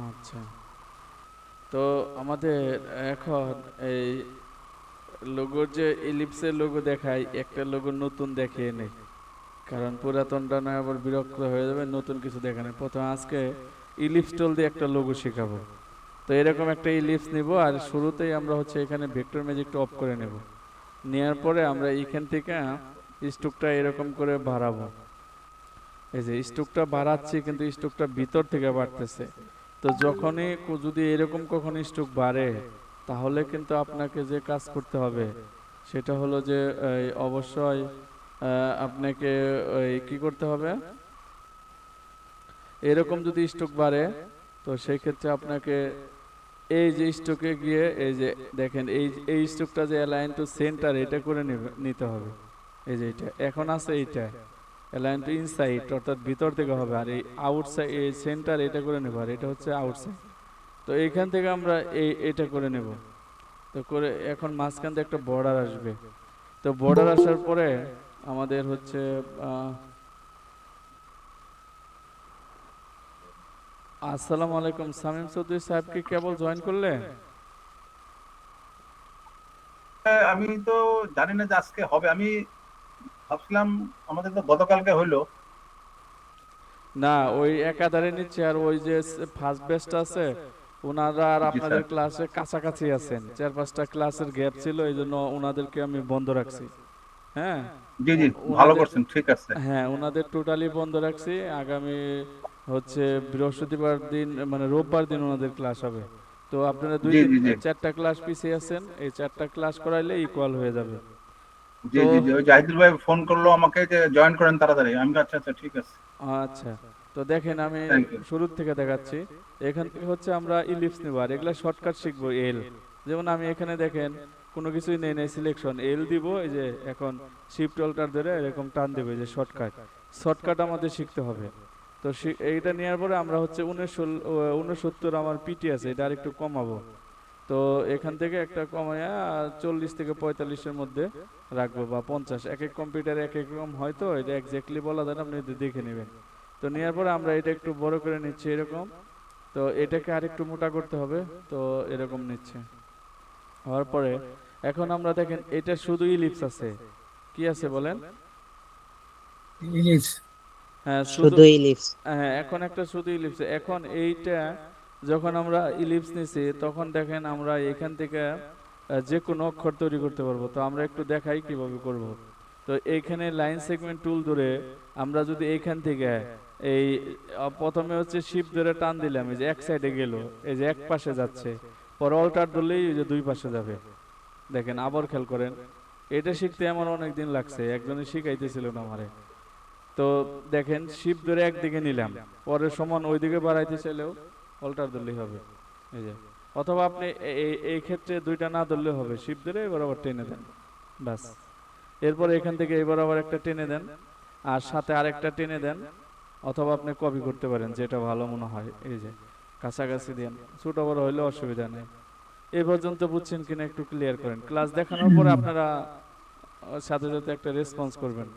আচ্ছা, তো আমাদের এখন এই লোগোর যে ইলিপসের লোগো দেখায়, একটা লোগো নতুন দেখিয়ে নেই, কারণ পুরাতনটা নয় আবার বিরক্ত হয়ে যাবে, নতুন কিছু দেখানো। প্রথমে আজকে ইলিপস টোল দিয়ে একটা লোগো শেখাবো। তো এরকম একটা ইলিপস নিব, আর শুরুতেই আমরা হচ্ছে এখানে ভেক্টর ম্যাজিকটা অফ করে নেব। নেওয়ার পরে আমরা এইখান থেকে স্ট্রোকটা এরকম করে বাড়াবো। এই যে স্ট্রোকটা বাড়াচ্ছি, কিন্তু স্ট্রোকটা ভিতর থেকে বাড়তেছে। তো যখনই যদি এরকম কখনো স্ট্রোক বাড়ে, তাহলে কিন্তু আপনাকে যে কাজ করতে হবে সেটা হলো যে অবশ্যই আপনাকে কি করতে হবে, এরকম যদি স্ট্রোক বাড়ে, তো সেই ক্ষেত্রে আপনাকে এই যে স্ট্রোকে গিয়ে এই যে দেখেন এই এই স্ট্রোকটা যে অ্যালাইন টু সেন্টার, এটা করে নিতে হবে। এই যে এটা এখন আছে, এইটা অ্যালাইন টু ইনসাইড, অর্থাৎ ভিতর থেকে হবে। আর এই আউটসাইড, এই সেন্টার এটা করে নেব, আর এটা হচ্ছে আউটসাইড। তো এইখান থেকে আমরা এটা করে নেব। তো করে এখন মাঝখান দিয়ে একটা বর্ডার আসবে। তো বর্ডার আসার পরে আমাদের হচ্ছে আহ, আসসালামু আলাইকুম, সামিম চৌধুরী সাহেব কি কেবল জয়েন করলে? আমি তো জানি না যে আজকে হবে। আমি ভাবছিলাম আমাদের তো গতকালকে হইলো। না, ওই একাধারে নিচ্ছে, আর ওই যে ফার্স্ট বেস্ট আছে, ওনারা আর জি আপনাদের স্যার। ক্লাসে কাছাকাছি আছেন, 4-5টা ক্লাসের গ্যাপ ছিল, এই জন্য ওনাদেরকে আমি বন্ধ রাখছি। হ্যাঁ, জি জি, ভালো ওনাদের, করছেন, ঠিক আছে। হ্যাঁ ওনাদের টোটালি বন্ধ রাখছি। আগামী হচ্ছে বৃহস্পতিবার দিন, মানে রোববার দিন ওনাদের ক্লাস হবে। তো আপনারা দুই জি দিন জি জি 4টা ক্লাস পিছিয়ে আছেন, এই 4টা ক্লাস করাইলে ইকুয়াল হয়ে যাবে। জি তো জি জি, ওই জাহিদুল ভাই ফোন করলো আমাকে যে জয়েন করেন তাড়াতাড়ি। আমি বললাম, আচ্ছা আচ্ছা ঠিক আছে। আচ্ছা, তো দেখেন আমি থ্যাংক ইউ। শুরুর থেকে দেখাচ্ছি। এখান থেকে হচ্ছে আমরা ইলিপস নিব, আর এগুলা শর্টকাট শিখবো। এল, যেমন আমি এখানে দেখেন কোনো কিছুই নেই, নেই সিলেকশন, এল দিব। এই যে এখন শিফট অল্টার ধরে এরকম টান দেবো, এই যে শর্টকাট। শর্টকাট আমাদের শিখতে হবে। তো এইটা নেওয়ার পরে আমরা হচ্ছে 69 আমার পিটি আছে, এটা আরেকটু কমাবো। তো এখান থেকে একটা কমায়া 40 থেকে 45-এর মধ্যে রাখবো, বা 50। এক এক কম্পিউটারে এক এক রকম হয়তো, এটা এক্স্যাক্টলি বলা যায় না, আপনি দেখে নেবেন। তো নেওয়ার পরে আমরা এটা একটু বড় করে নিচ্ছি এরকম। তো এটাকে আরেকটু মোটা করতে হবে। তো এরকম নিচ্ছে, হওয়ার পরে এখন আমরা দেখেন এটা শুধু ইলিপস আছে। কি আছে বলেন? ইলিশ। হ্যাঁ শুধু, শুধু ইলিশ। হ্যাঁ এখন একটা শুধু ইলিপস। এখন এইটা যখন আমরা ইলিপস নিছি, তখন দেখেন আমরা এখান থেকে যে কোনো অক্ষর তৈরি করতে পারবো। তো আমরা একটু দেখাই কিভাবে করব। তো এইখানে লাইন সেগমেন্ট টুল ধরে আমরা যদি এইখান থেকে এই প্রথমে হচ্ছে শিপ ধরে টান দিলাম, এই যে এক সাইডে গেল, এই যে এক পাশে যাচ্ছে, পরে অল্টার ধরলেই এই যে দুই পাশে যাবে। দেখেন আবার খেয়াল করেন, এটা শিখতে আমার অনেক দিন লাগছে, একজনে শিখাইতেছিল না আমারে। তো দেখেন শিপ ধরে একদিকে নিলাম, পরে সমান ওইদিকে বাড়াইতে চাইলেও অল্টার ধরলেই হবে। এই যে, অথবা আপনি এই ক্ষেত্রে দুইটা না ধরলেও হবে, শিপ ধরে এবার আবার টেনে দেন, ব্যাস। এরপরে এখান থেকে এবার আবার একটা টেনে দেন, আর সাথে আরেকটা টেনে দেন। অথবা আপনি কপি করতে পারেন, যেটা ভালো মনে হয়। এই যে কাছাকাছি দেন, ছোট বড় হইলে অসুবিধা নেই। এই পর্যন্ত বুঝছেন কিনা একটু ক্লিয়ার করেন। ক্লাস দেখানোর পরে আপনারা সাথে সাথে একটা রেসপন্স করবেন।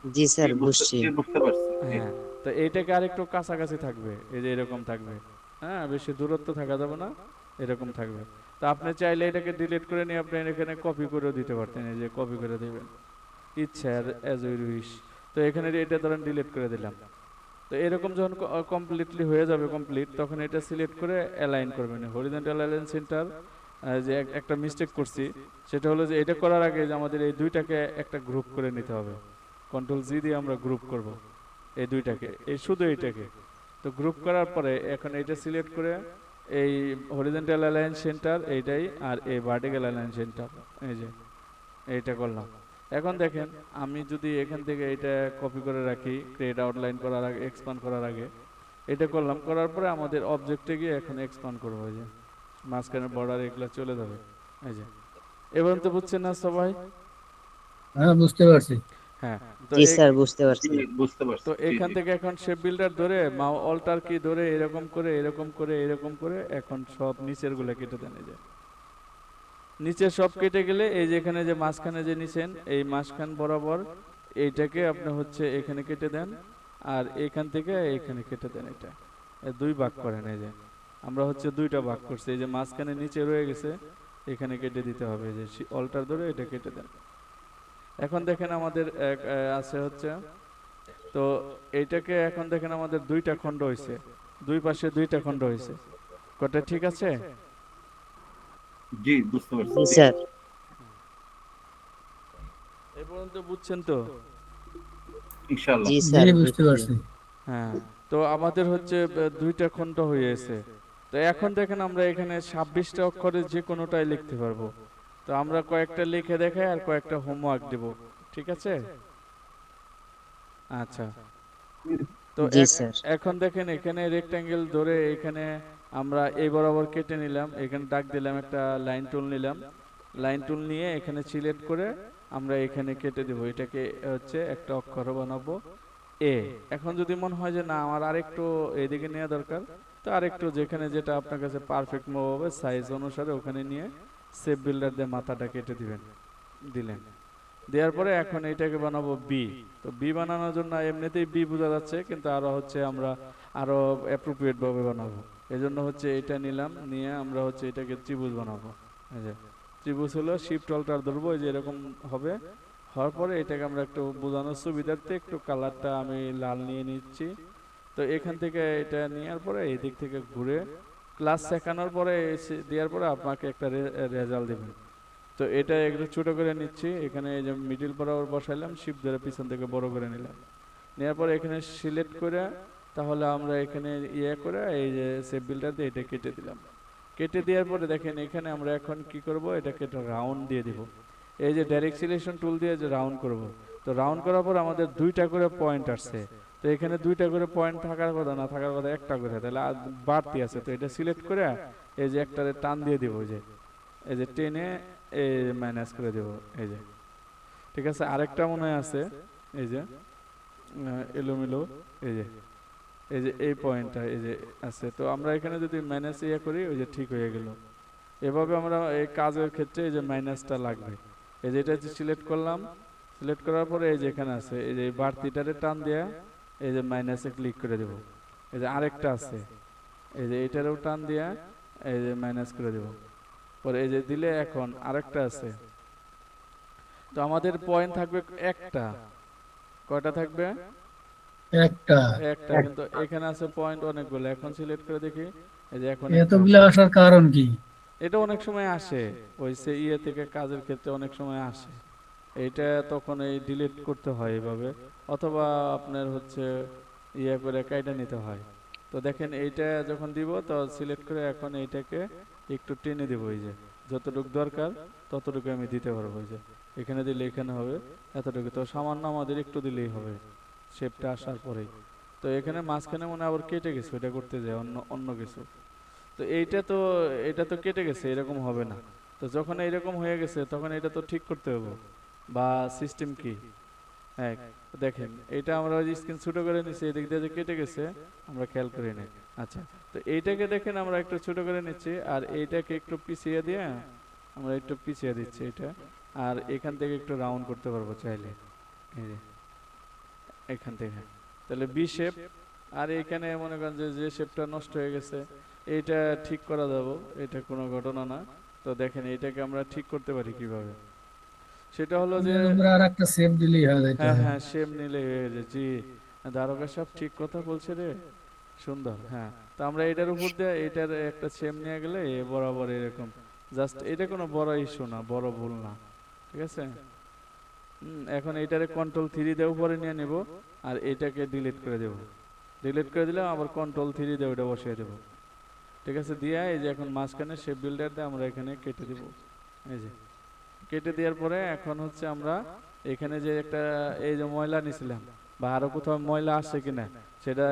জি জি স্যার, বুঝতে, বুঝছি। জি বুঝতে পারছি, জি। হ্যাঁ, তো এইটাকে আরেকটু কাছাকাছি থাকবে, এই যে এরকম থাকবে। হ্যাঁ, বেশি দূরত্ব থাকা যাবে না, এরকম থাকবে। তো আপনি চাইলে এটাকে ডিলিট করে নিয়ে আপনি এখানে কপি করেও দিতে পারতেন, এই যে কপি করে দিবেন ইচ্ছা, অ্যাজ ইউ উইশ। তো এখানে এটা ধরেন ডিলিট করে দিলাম। তো এরকম যখন কমপ্লিটলি হয়ে যাবে, কমপ্লিট, তখন এটা সিলেক্ট করে অ্যালাইন করবেন হরিজন্টাল অ্যালাইন সেন্টার। যে একটা মিস্টেক করছি, সেটা হলো যে এটা করার আগে যে আমাদের এই দুইটাকে একটা গ্রুপ করে নিতে হবে। কন্ট্রোল জি দিয়ে আমরা গ্রুপ করব এই দুইটাকে, এই শুধু এইটাকে। তো গ্রুপ করার পরে এখন এটা সিলেক্ট করে এই হরিজন্টাল অ্যালাইন সেন্টার এইটাই, আর এই ভার্টিক্যাল অ্যালাইন সেন্টার, এই যে এইটা করলাম। এখন দেখেন আমি যদি এখান থেকে এটা কপি করে রাখি, ক্রিয়েট আউটলাইন করার আগে, এক্সপান্ড করার আগে এটা করলাম, করার পরে আমাদের অবজেক্টে গিয়ে এখন এক্সপান্ড করবো। এই যে মাঝখানে বর্ডার এগুলো চলে যাবে। এই যে এবার তো বুঝছেন না সবাই? হ্যাঁ, বুঝতে পারছি। হ্যাঁ, তো জি স্যার, বুঝতে জি পারছি। বুঝতে তো পারছি, জি এখান জি। থেকে এখন শেপ বিল্ডার ধরে অল্টার কি ধরে এরকম করে এরকম করে এরকম করে এখন সব নিচের গুলা কেটে দেন। এই যে নিচে সব কেটে গেলে এই যে এখানে যে মাঝখানে যে নিছেন, এই মাঝখান বরাবর এইটাকে আপনি হচ্ছে এখানে কেটে দেন, আর এখান থেকে এখানে কেটে দেন এটা। দুই ভাগ করেন। এই যে আমরা হচ্ছে দুইটা ভাগ করছি, এই যে মাঝখানে নিচে রয়ে গেছে, এখানে কেটে দিতে হবে। এই যে অল্টার ধরে এটা কেটে দেন। এখন দেখেন আমাদের আছে হচ্ছে, তো এইটাকে এখন দেখেন আমাদের দুইটা খণ্ড হয়েছে, দুই পাশে দুইটা খণ্ড হয়েছে। কটা ঠিক আছে? জি, বুঝতে পারছি। জি স্যার। এই পর্যন্ত বুঝছেন তো? ইনশাআল্লাহ। জি জি স্যার বুঝতে বুঝছি। পারছি। হ্যাঁ, তো আমাদের হচ্ছে দুইটা খণ্ড হয়েছে। তো এখন দেখেন আমরা এখানে 26টা অক্ষরে যে কোনোটাই লিখতে পারবো। তো আমরা কয়েকটা লিখে দেখাই আর কয়েকটা হোমওয়ার্ক দেব, ঠিক আছে? আচ্ছা, তো জি স্যার। এখন দেখেন এখানে রেক্ট্যাঙ্গেল ধরে এখানে আমরা এই বরাবর কেটে নিলাম, এখানে দাগ দিলাম, একটা লাইন টুল নিলাম, লাইন টুল নিয়ে এখানে সিলেক্ট করে আমরা এখানে কেটে দেব। এটাকে হচ্ছে একটা অক্ষর বানাবো এ। এখন যদি মনে হয় যে না আমার আরেকটু এদিকে নেওয়া দরকার, তো আরেকটু যেখানে যেটা আপনার কাছে পারফেক্ট হবে সাইজ অনুসারে ওখানে নিয়ে সেভ বিল্ডার দিয়ে মাথাটা কেটে দিবেন, দিলেন। দেওয়ার পরে এখন এটাকে বানাবো বি। তো বি বানানোর জন্য এমনিতেই বি বোঝা যাচ্ছে, কিন্তু আরো হচ্ছে আমরা আরো অ্যাপ্রোপ্রিয়েট ভাবে বানাবো। এজন্য হচ্ছে এটা নিলাম, নিয়ে আমরা হচ্ছে এটাকে ত্রিভুজ বানাবো। এই যে ত্রিভুজ হলো শিফট অল্টার ধরবো, এই যে এরকম হবে। হওয়ার পরে এটাকে আমরা একটু বোঝানোর সুবিধার্থে একটু কালারটা আমি লাল নিয়ে নিচ্ছি। তো এখান থেকে এটা নেওয়ার পরে এই দিক থেকে ঘুরে ক্লাস শেখানোর পরে দেওয়ার পরে আপনাকে একটা রেজাল্ট দেবেন। তো এটা একটু ছোট করে নিচ্ছি, এখানে এই যে মিডিল বরাবর বসাইলাম, শিফট ধরে পিছন থেকে বড় করে নিলাম। নেওয়ার পরে এখানে সিলেক্ট করে তাহলে আমরা এখানে ইয়ে করে এই যে সেভ বিল্ডার দিয়ে এটা কেটে দিলাম। কেটে দেওয়ার পরে দেখেন এখানে আমরা এখন কি করব, এটাকে একটা রাউন্ড দিয়ে দিব। এই যে ডাইরেক্ট সিলেকশন টুল দিয়ে যে রাউন্ড করব, তো রাউন্ড করার পর আমাদের দুইটা করে পয়েন্ট আসছে। তো এখানে দুইটা করে পয়েন্ট থাকার কথা না, থাকার কথা একটা করে, তাহলে বাড়তি আছে। তো এটা সিলেক্ট করে এই যে একটারে টান দিয়ে দিব, এই যে টেনে এই মাইনাস করে দেব। এই যে ঠিক আছে, আরেকটা মনে হয় আছে, এই যে এলোমেলো, এই যে এই যে এই পয়েন্টটা এই যে আছে। তো আমরা এখানে যদি মাইনাস ইয়ে করি, ওই যে ঠিক হয়ে গেল। এভাবে আমরা এই কাজের ক্ষেত্রে এই যে মাইনাসটা লাগবে। এই যে এটা সিলেক্ট করলাম, সিলেক্ট করার পরে এই যে এখানে আছে, এই যে বাড়তিটারে টান দেয়া এই যে মাইনাসে ক্লিক করে দেব। এই যে আরেকটা আছে, এই যে এটারও টান দিয়া এই যে মাইনাস করে দেব। পরে এই যে দিলে এখন আরেকটা আছে। তো আমাদের পয়েন্ট থাকবে একটা। কয়টা থাকবে? একটা। একটা, কিন্তু এখানে আছে পয়েন্ট অনেকগুলো। এখন সিলেক্ট করে দেখি, এই যে এখন একটা এতগুলো আছে। আসার কারণ কি? এটা অনেক সময় আসে, ওই সে ইয়ে থেকে কাজের ক্ষেত্রে অনেক সময় আসে। এইটা তখন এই ডিলিট করতে হয় এইভাবে, অথবা আপনার হচ্ছে ইয়ে করে কাইটা নিতে হয়। তো দেখেন এইটা যখন দিব তো সিলেক্ট করে এখন এইটাকে একটু টেনে দেবো, এই যে যতটুকু দরকার ততটুকু আমি দিতে পারবো। এই যে এখানে দিলে এখানে হবে এতটুকু, তো সামান্য আমাদের একটু দিলেই হবে শেপটা আসার পরেই। তো এখানে মাঝখানে মনে হয় আবার কেটে গেছে, ওটা করতে যায় অন্য অন্য কিছু। তো এইটা তো এটা তো কেটে গেছে, এরকম হবে না। তো যখন এরকম হয়ে গেছে তখন এটা তো ঠিক করতে হবে, বা সিস্টেম কি। হ্যাঁ, দেখেন এটা আমরা ওই স্ক্রিন ছোট করে নিচ্ছি, এদিক দিয়ে যে কেটে গেছে আমরা খেয়াল করি নাই। আচ্ছা, তো এইটাকে দেখেন আমরা একটু ছোট করে নিচ্ছি, আর এইটাকে একটু পিছিয়ে দিয়ে আমরা একটু পিছিয়ে দিচ্ছি এটা। আর এখান থেকে একটু রাউন্ড করতে পারবো চাইলে, এই যে এখান থেকে, তাহলে বি শেপ। আর এখানে মনে করেন যে যে শেপটা নষ্ট হয়ে গেছে এইটা ঠিক করা যাবে, এটা কোনো ঘটনা না। তো দেখেন এইটাকে আমরা ঠিক করতে পারি কিভাবে, সেটা হলো যে আমরা আর একটা সেভ দিলেই হয়ে যেত। হ্যাঁ হ্যাঁ শেপ নিলে হয়ে যায়। জি, দারোগা সাহেব ঠিক কথা বলছে রে, সুন্দর। হ্যাঁ, তো আমরা এটার উপর দিয়ে এটার একটা শেপ নিয়ে গেলে এ বরাবর এরকম, জাস্ট এটা কোনো বড় ইস্যু না, বড় ভুল না, ঠিক আছে। এখন এটারে কন্ট্রোল 3 দিয়ে উপরে নিয়ে নেব, আর এটাকে ডিলিট করে দেব। ডিলিট করে দিলাম, আবার কন্ট্রোল 3 দিয়ে ওটা বসিয়ে দেব, ঠিক আছে। দিয়ে এই যে এখন মাঝখানে শেপ বিল্ডার দিয়ে আমরা এখানে কেটে দেব। এই যে কেটে দেওয়ার পরে এখন হচ্ছে আমরা এখানে যে একটা এই যে ময়লা নিছিলাম, বা আরো কোথাও ময়লা আসছে কিনা সেটা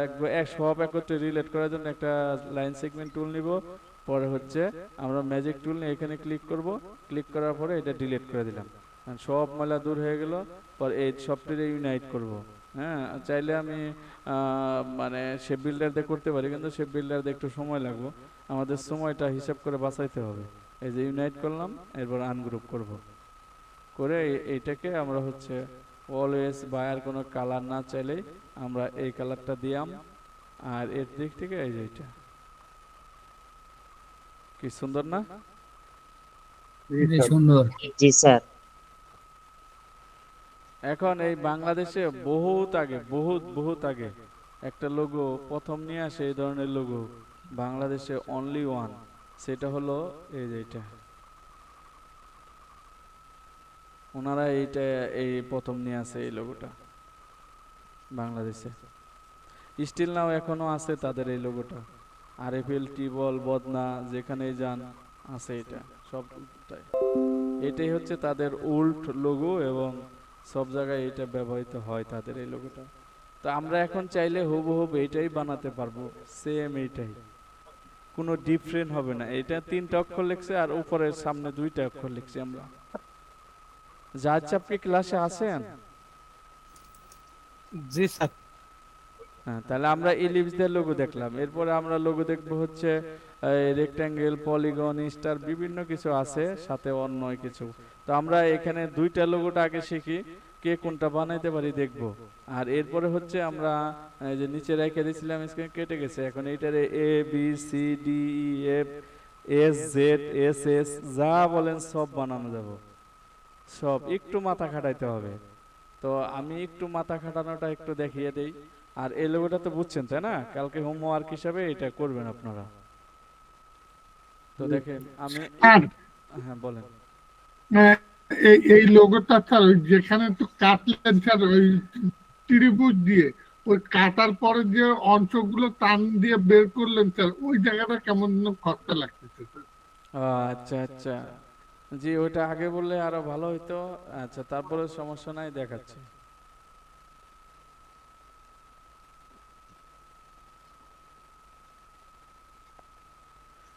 সব একত্রে রিলেট করার জন্য একটা লাইন সেগমেন্ট টুল নিব। পরে হচ্ছে আমরা ম্যাজিক টুল নিয়ে এখানে ক্লিক করব, ক্লিক করার পরে এটা ডিলিট করে দিলাম, কারণ সব ময়লা দূর হয়ে গেল। পর এই সবটিরে ইউনাইট করব। হ্যাঁ, চাইলে আমি মানে শেপ বিল্ডার দিয়ে করতে পারি, কিন্তু শেপ বিল্ডার দিয়ে একটু সময় লাগবে, আমাদের সময়টা হিসাব করে বাঁচাইতে হবে। এই যে ইউনাইট করলাম, এরপর আনগ্রুপ করব, করে এইটাকে আমরা হচ্ছে অলওয়েজ বায়ার কোনো কালার না চাইলেই আমরা এই কালারটা দিয়াম, আর এর দিক থেকে এই যে এটা কি সুন্দর না? জি সুন্দর। জি স্যার। এখন এই বাংলাদেশে বহুত আগে, বহুত বহুত আগে একটা লোগো প্রথম নিয়ে আসে, এই ধরনের লোগো বাংলাদেশে অনলি ওয়ান, সেটা হলো এই যে এটা। ওনারা এইটা এই প্রথম নিয়ে আসে এই লোগোটা বাংলাদেশে। স্টিল নাও এখনো আছে তাদের এই লোগোটা। আরএফএল, টিবল, বদনা যেখানেই যান আছে এটা সবটাই। এটাই হচ্ছে তাদের ওল্ড লোগো এবং সব জায়গায় এটা ব্যবহৃত হয় তাদের এই লোগোটা। তো আমরা এখন চাইলে হুবহুব এইটাই বানাতে পারবো, সেম এইটাই, কোনো ডিফারেন্ট হবে না। এটা 3টা অক্ষর লিখছে আর উপরের সামনে 2টা অক্ষর লিখছি আমরা। যার আপনি ক্লাসে আছেন? জি স্যার। হ্যাঁ, তাহলে আমরা ইলিপস দিয়ে লোগো দেখলাম, এরপরে আমরা লোগো দেখবো হচ্ছে রেক্ট্যাঙ্গেল, পলিগন, স্টার, বিভিন্ন কিছু আছে, সাথে অন্য কিছু। তো আমরা এখানে 2টা লোগোটা আগে শিখি, কে কোনটা বানাইতে পারি দেখবো। আর এরপরে হচ্ছে আমরা এই যে নিচে রেখে দিয়েছিলাম, স্ক্রিন কেটে গেছে, এখন এইটারে A B C D E F S Z S S যা বলেন সব বানানো যাব, সব একটু মাথা খাটাইতে হবে। তো আমি একটু মাথা খাটানোটা একটু দেখিয়ে দেই। আর এই লোগোটা তো বুঝছেন তাই না, কালকে হোমওয়ার্ক হিসাবে এটা করবেন আপনারা। তো দেখেন আমি স্যার, হ্যাঁ বলেন। এই লোগোটা স্যার ওই যেখানে তো কাটলেন স্যার ওই ত্রিভুজ দিয়ে, ওই কাটার পরে যে অংশগুলো টান দিয়ে বের করলেন স্যার, ওই জায়গাটা কেমন যেন খরচা লাগতেছে স্যার। ও আচ্ছা আচ্ছা, জি ওটা আগে বললে আরো ভালো হইতো। আচ্ছা তারপরে সমস্যা নাই, দেখাচ্ছি।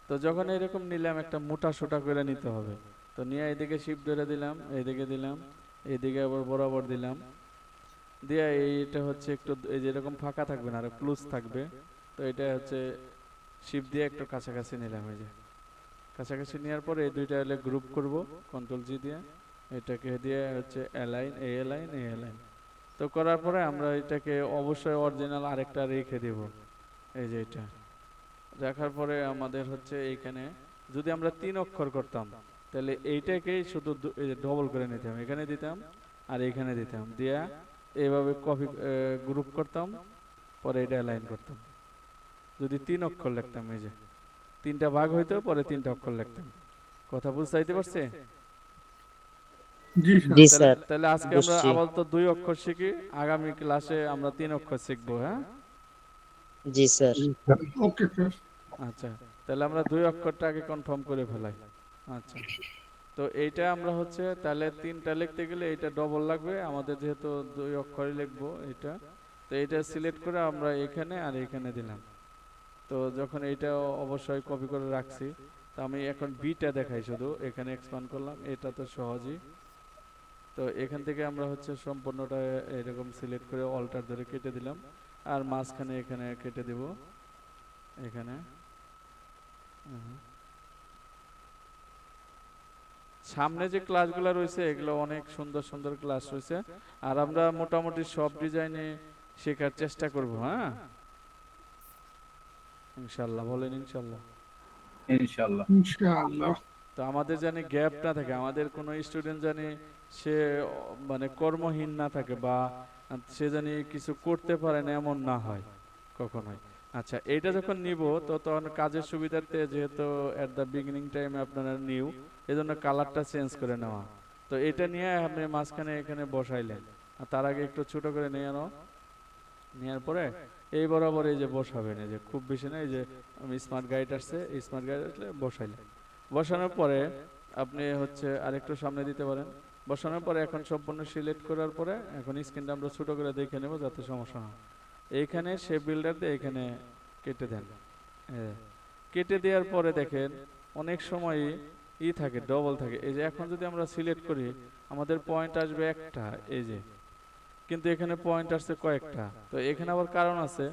তো যখন এরকম নিলাম, একটা মোটা সোটা করে নিতে হবে। তো নিয়ে এদিকে শিপ ধরে দিলাম, এইদিকে দিলাম, এইদিকে আবার বরাবর দিলাম, দিয়ে এইটা হচ্ছে একটু এই যেরকম ফাঁকা থাকবে না, আর ক্লোজ থাকবে। তো এটা হচ্ছে শিপ দিয়ে একটু কাছাকাছি নিলাম, এই যে কাছাকাছি নেওয়ার পরে এই 2টা হলে গ্রুপ করব কন্ট্রোল জি দিয়ে, এটাকে দিয়ে হচ্ছে অ্যালাইন এ অ্যালাইন এ অ্যালাইন। তো করার পরে আমরা এটাকে অবশ্যই অরিজিনাল আরেকটা রেখে দেব, এই যে এটা রাখার পরে আমাদের হচ্ছে এইখানে যদি আমরা 3 অক্ষর করতাম, তাহলে এইটাকেই শুধু ডবল করে নিতাম, এখানে দিতাম আর এইখানে দিতাম, দিয়া এইভাবে কপি গ্রুপ করতাম, পরে এটা অ্যালাইন করতাম। যদি 3 অক্ষর লিখতাম, এই যে 3টা ভাগ হইতো, পরে 3টা অক্ষর লিখতাম। কথা বুঝতে পারছে? জি স্যার। জি তাহলে স্যার তাহলে আজকে আমরা বুঝছি। আপাতত 2 অক্ষর শিখি, আগামী ক্লাসে আমরা 3 অক্ষর শিখবো। হ্যাঁ জি স্যার। Okay sir. আচ্ছা, তাহলে আমরা 2 অক্ষরটা আগে কনফার্ম করে ফেলাই। আচ্ছা, তো এইটা আমরা হচ্ছে তাহলে 3টা লিখতে গেলে এটা ডবল লাগবে আমাদের, যেহেতু 2 অক্ষরই লিখবো এটা। তো এটা সিলেক্ট করে আমরা এখানে আর এখানে দিলাম। তো যখন এইটা অবশ্যই কপি করে রাখছি, তো আমি এখন বিটা দেখাই, শুধু এখানে এক্সপ্যান্ড করলাম, এটা তো সহজই। তো এখান থেকে আমরা হচ্ছে সম্পূর্ণটা এরকম সিলেক্ট করে অল্টার ধরে কেটে দিলাম, আর মাঝখানে এখানে কেটে দেব এখানে। সামনে যে ক্লাসগুলো রয়েছে এগুলো অনেক সুন্দর সুন্দর ক্লাস রয়েছে, আর আমরা মোটামুটি সব ডিজাইনে শেখার চেষ্টা করব। হ্যাঁ ইনশাল্লাহ, বলেন ইনশাল্লাহ। ইনশাআল্লাহ। ইনশাআল্লাহ। তো আমাদের জানি গ্যাপ না থাকে, আমাদের কোনো স্টুডেন্ট জানি সে মানে কর্মহীন না থাকে, বা সে জানি কিছু করতে পারে না এমন না হয় কখনোই। আচ্ছা, এইটা যখন নিব তো তখন কাজের সুবিধার্থে, যেহেতু এট দ্য বিগিনিং টাইমে আপনারা নিউ, এই জন্য কালারটা চেঞ্জ করে নেওয়া। তো এটা নিয়ে আপনি মাঝখানে এখানে বসাইলেন, আর তার আগে একটু ছোট করে নিয়ে আনো, নেওয়ার পরে এই বরাবর এই যে বসাবেন, এই যে খুব বেশি না, এই যে আমি স্মার্ট গাইড আসছে, এই স্মার্ট গাইড আসলে বসাইলেন। বসানোর পরে আপনি হচ্ছে আরেকটু সামনে দিতে পারেন। বসানোর পরে এখন সম্পূর্ণ সিলেক্ট করার পরে এখন স্ক্রিনটা আমরা ছোট করে দেখে নেব যাতে সমস্যা না হয়। এইখানে সে বিল্ডার দিয়ে এখানে কেটে দেন। কেটে দেওয়ার পরে দেখেন অনেক সময় থাকে, ডবল থাকে। এই যে এখন যদি আমরা সিলেক্ট করি আমাদের পয়েন্ট আসবে একটা, এই যে, কিন্তু এখানে পয়েন্ট আসছে কয়েকটা। তো এখানে আবার কারণ আছে,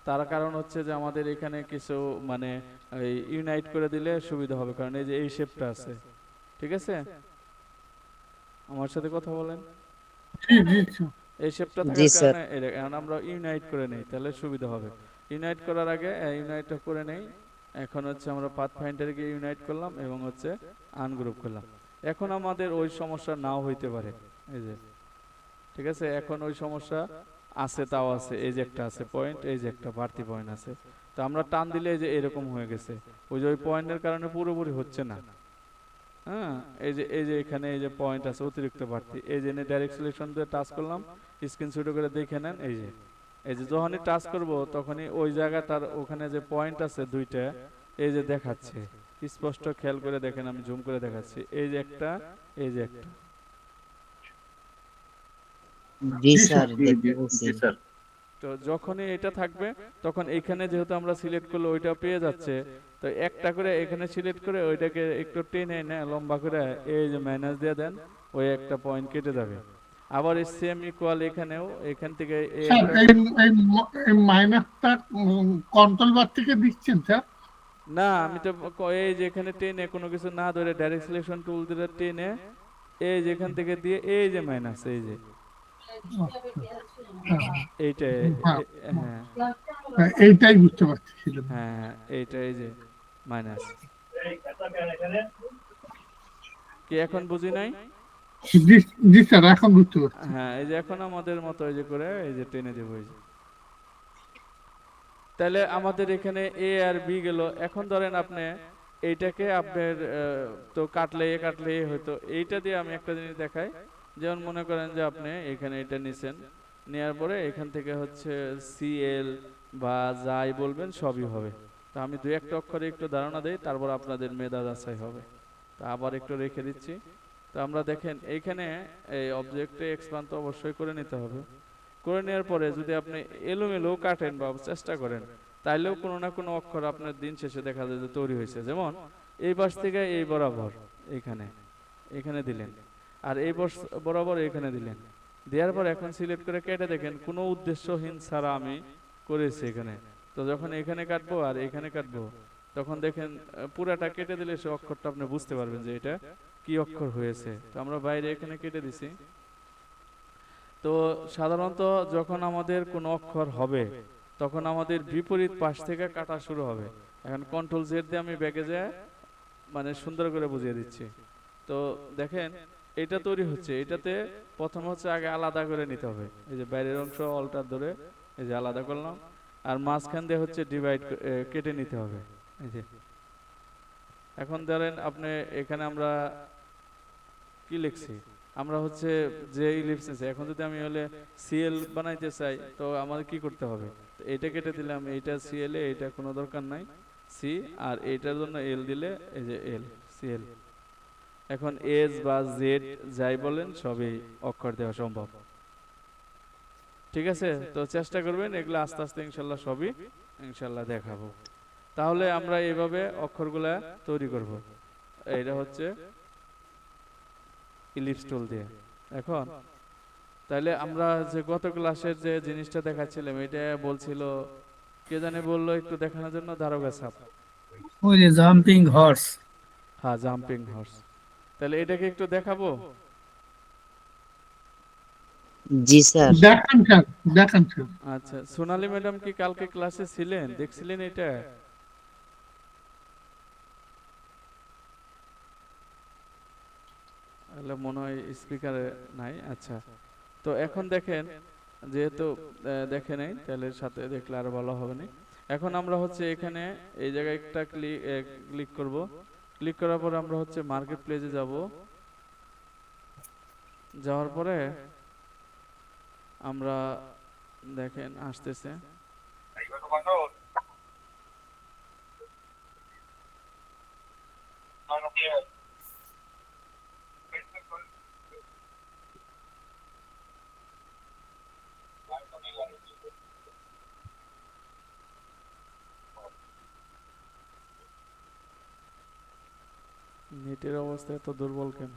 তার কারণ হচ্ছে যে আমাদের এখানে কিছু মানে ইউনাইট করে দিলে সুবিধা হবে, কারণ এই যে এই শেপটা আছে, ঠিক আছে? আমার সাথে কথা বলেন। জি জি স্যার। এই শেপটা জি থাকার স্যার। কারণে এখন আমরা ইউনাইট করে নেই, তাহলে সুবিধা হবে। ইউনাইট করার আগে ইউনাইটটা করে নেই। এখন হচ্ছে আমরা পাথফাইন্ডারকে ইউনাইট করলাম এবং হচ্ছে আনগ্রুপ করলাম। এখন আমাদের ওই সমস্যা নাও হইতে পারে, এই যে ঠিক আছে, এখন ওই সমস্যা আছে, তাও আছে, এই যে একটা আছে পয়েন্ট, এই যে একটা বাড়তি পয়েন্ট আছে। তো আমরা টান দিলে এই যে এরকম হয়ে গেছে, ওই যে ওই পয়েন্টের কারণে পুরোপুরি হচ্ছে না। হ্যাঁ, এই যে এখানে এই যে পয়েন্ট আছে অতিরিক্ত বাড়তি, এই যে ডাইরেক্ট সিলেকশন দিয়ে টাচ করলাম, স্ক্রিনশট করে দেখে নেন। এই যে যখনই টাচ করব তখনই ওই জায়গাটার ওখানে যে পয়েন্ট আছে দুইটা, এই যে দেখাচ্ছে, স্পষ্ট খেয়াল করে দেখেন, আমি জুম করে দেখাচ্ছি, এই যে একটা, এই যে একটা। জি জি স্যার, স্যার। দেখতে পাচ্ছি। জি স্যার। তো যখনই এটা থাকবে তখন এইখানে যেহেতু আমরা সিলেক্ট করলে ওইটা পেয়ে যাচ্ছে, তো একটা করে এখানে সিলেক্ট করে ওইটাকে একটু টেনে এনে লম্বা করে এই যে মাইনাস দিয়ে দেন, ওই একটা পয়েন্ট কেটে যাবে। আবার এই সেম ইকুয়াল এখানেও, এখান থেকে এই স্যার একটা, এই মাইনাসটা কন্ট্রোল বার থেকে দিচ্ছেন স্যার? না আমি তো এই যে এখানে টেনে কোনো কিছু না ধরে ডাইরেক্ট সিলেকশন টুল দিয়ে টেনে এই যে এখান থেকে দিয়ে এই যে মাইনাস, এই যে এইটা, হ্যাঁ, হ্যাঁ এইটাই বুঝতে পারছিলাম। হ্যাঁ এইটা, এই যে মাইনাস। কি এখন বুঝি নাই? জি জি স্যার, এখন বুঝতে পারছি। হ্যাঁ, এই যে এখন আমাদের মতো এই যে করে এই যে টেনে দেবো, এই যে। তাহলে আমাদের এখানে এ আর বি গেল। এখন ধরেন আপনি এইটাকে আপনার তো কাটলে এ হয়তো, এইটা দিয়ে আমি একটা জিনিস দেখাই। যেমন মনে করেন যে আপনি এখানে এটা নিছেন, নেওয়ার পরে এখান থেকে হচ্ছে সিএল বা যাই বলবেন সবই হবে। তো আমি দুই একটা অক্ষরে একটু ধারণা দেই, তারপর আপনাদের মেধা যাচাই হবে। তা আবার একটু রেখে দিচ্ছি। তো আমরা দেখেন এইখানে এই অবজেক্টে এক্সপান্ড তো অবশ্যই করে নিতে হবে। করে নেওয়ার পরে যদি আপনি এলোমেলো কাটেন বা চেষ্টা করেন, তাইলেও কোনো না কোনো অক্ষর আপনার দিন শেষে দেখা যায় যে তৈরি হয়েছে। যেমন এই পাশ থেকে এই বরাবর এখানে, এখানে দিলেন, আর এই বরাবর এখানে দিলেন, দেওয়ার পর এখন সিলেক্ট করে কেটে দেখেন কোনো উদ্দেশ্যহীন ছাড়া আমি করেছি এখানে। তো যখন এখানে কাটবো আর এখানে কাটবো, তখন দেখেন পুরাটা কেটে দিলে সে অক্ষরটা আপনি বুঝতে পারবেন যে এটা কি অক্ষর হয়েছে। তো আমরা বাইরে এখানে কেটে দিছি। তো সাধারণত যখন আমাদের কোনো অক্ষর হবে তখন আমাদের বিপরীত পাশ থেকে কাটা শুরু হবে। এখন কন্ট্রোল জেড দিয়ে আমি ব্যাকে যায় মানে সুন্দর করে বুঝিয়ে দিচ্ছি। তো দেখেন এটা তৈরি হচ্ছে, এটাতে প্রথম হচ্ছে আগে আলাদা করে নিতে হবে। এই যে বাইরের অংশ অল্টার ধরে এই যে আলাদা করলাম, আর মাঝখান দিয়ে হচ্ছে ডিভাইড কেটে নিতে হবে। এই যে এখন ধরেন আপনি এখানে আমরা কি লিখছি, আমরা হচ্ছে যে ইলিপস আছে, এখন যদি আমি হলে সিএল বানাইতে চাই তো আমাদের কি করতে হবে? তো এটা কেটে দিলাম, এইটা সিএল এ, এটা কোনো দরকার নাই, সি, আর এইটার জন্য এল দিলে এই যে এল, সিএল। এখন এস বা জেড যাই বলেন সবই অক্ষর দেওয়া সম্ভব। ঠিক আছে, তো চেষ্টা করবেন এগুলো আস্তে আস্তে ইনশাল্লাহ সবই ইনশাল্লাহ দেখাবো। তাহলে আমরা এইভাবে অক্ষরগুলা তৈরি করব। এটা হচ্ছে ইলিপস টুল দিয়ে। এখন তাহলে আমরা যে গত ক্লাসের যে জিনিসটা দেখাচ্ছিলাম, এটা বলছিল কে জানে বললো একটু দেখানোর জন্য, দারোগা সাহেব। ওই যে জাম্পিং হর্স। হ্যাঁ, জাম্পিং হর্স। তাহলে এটাকে একটু দেখাবো। জি স্যার। দেখান স্যার, দেখান স্যার। আচ্ছা, সোনালী ম্যাডাম কি কালকে ক্লাসে ছিলেন, দেখছিলেন এটা? তাহলে মনে হয় স্পিকারে নাই। আচ্ছা, তো এখন দেখেন যেহেতু দেখে নাই, তাহলে সাথে দেখলে আরো ভালো হবে না। এখন আমরা হচ্ছে এখানে এই জায়গায় একটা ক্লিক করব। ক্লিক করার পরে আমরা হচ্ছে মার্কেট প্লেসে যাব। যাওয়ার পরে আমরা দেখেন আসতেছে, নেটের অবস্থা এত দুর্বল কেন?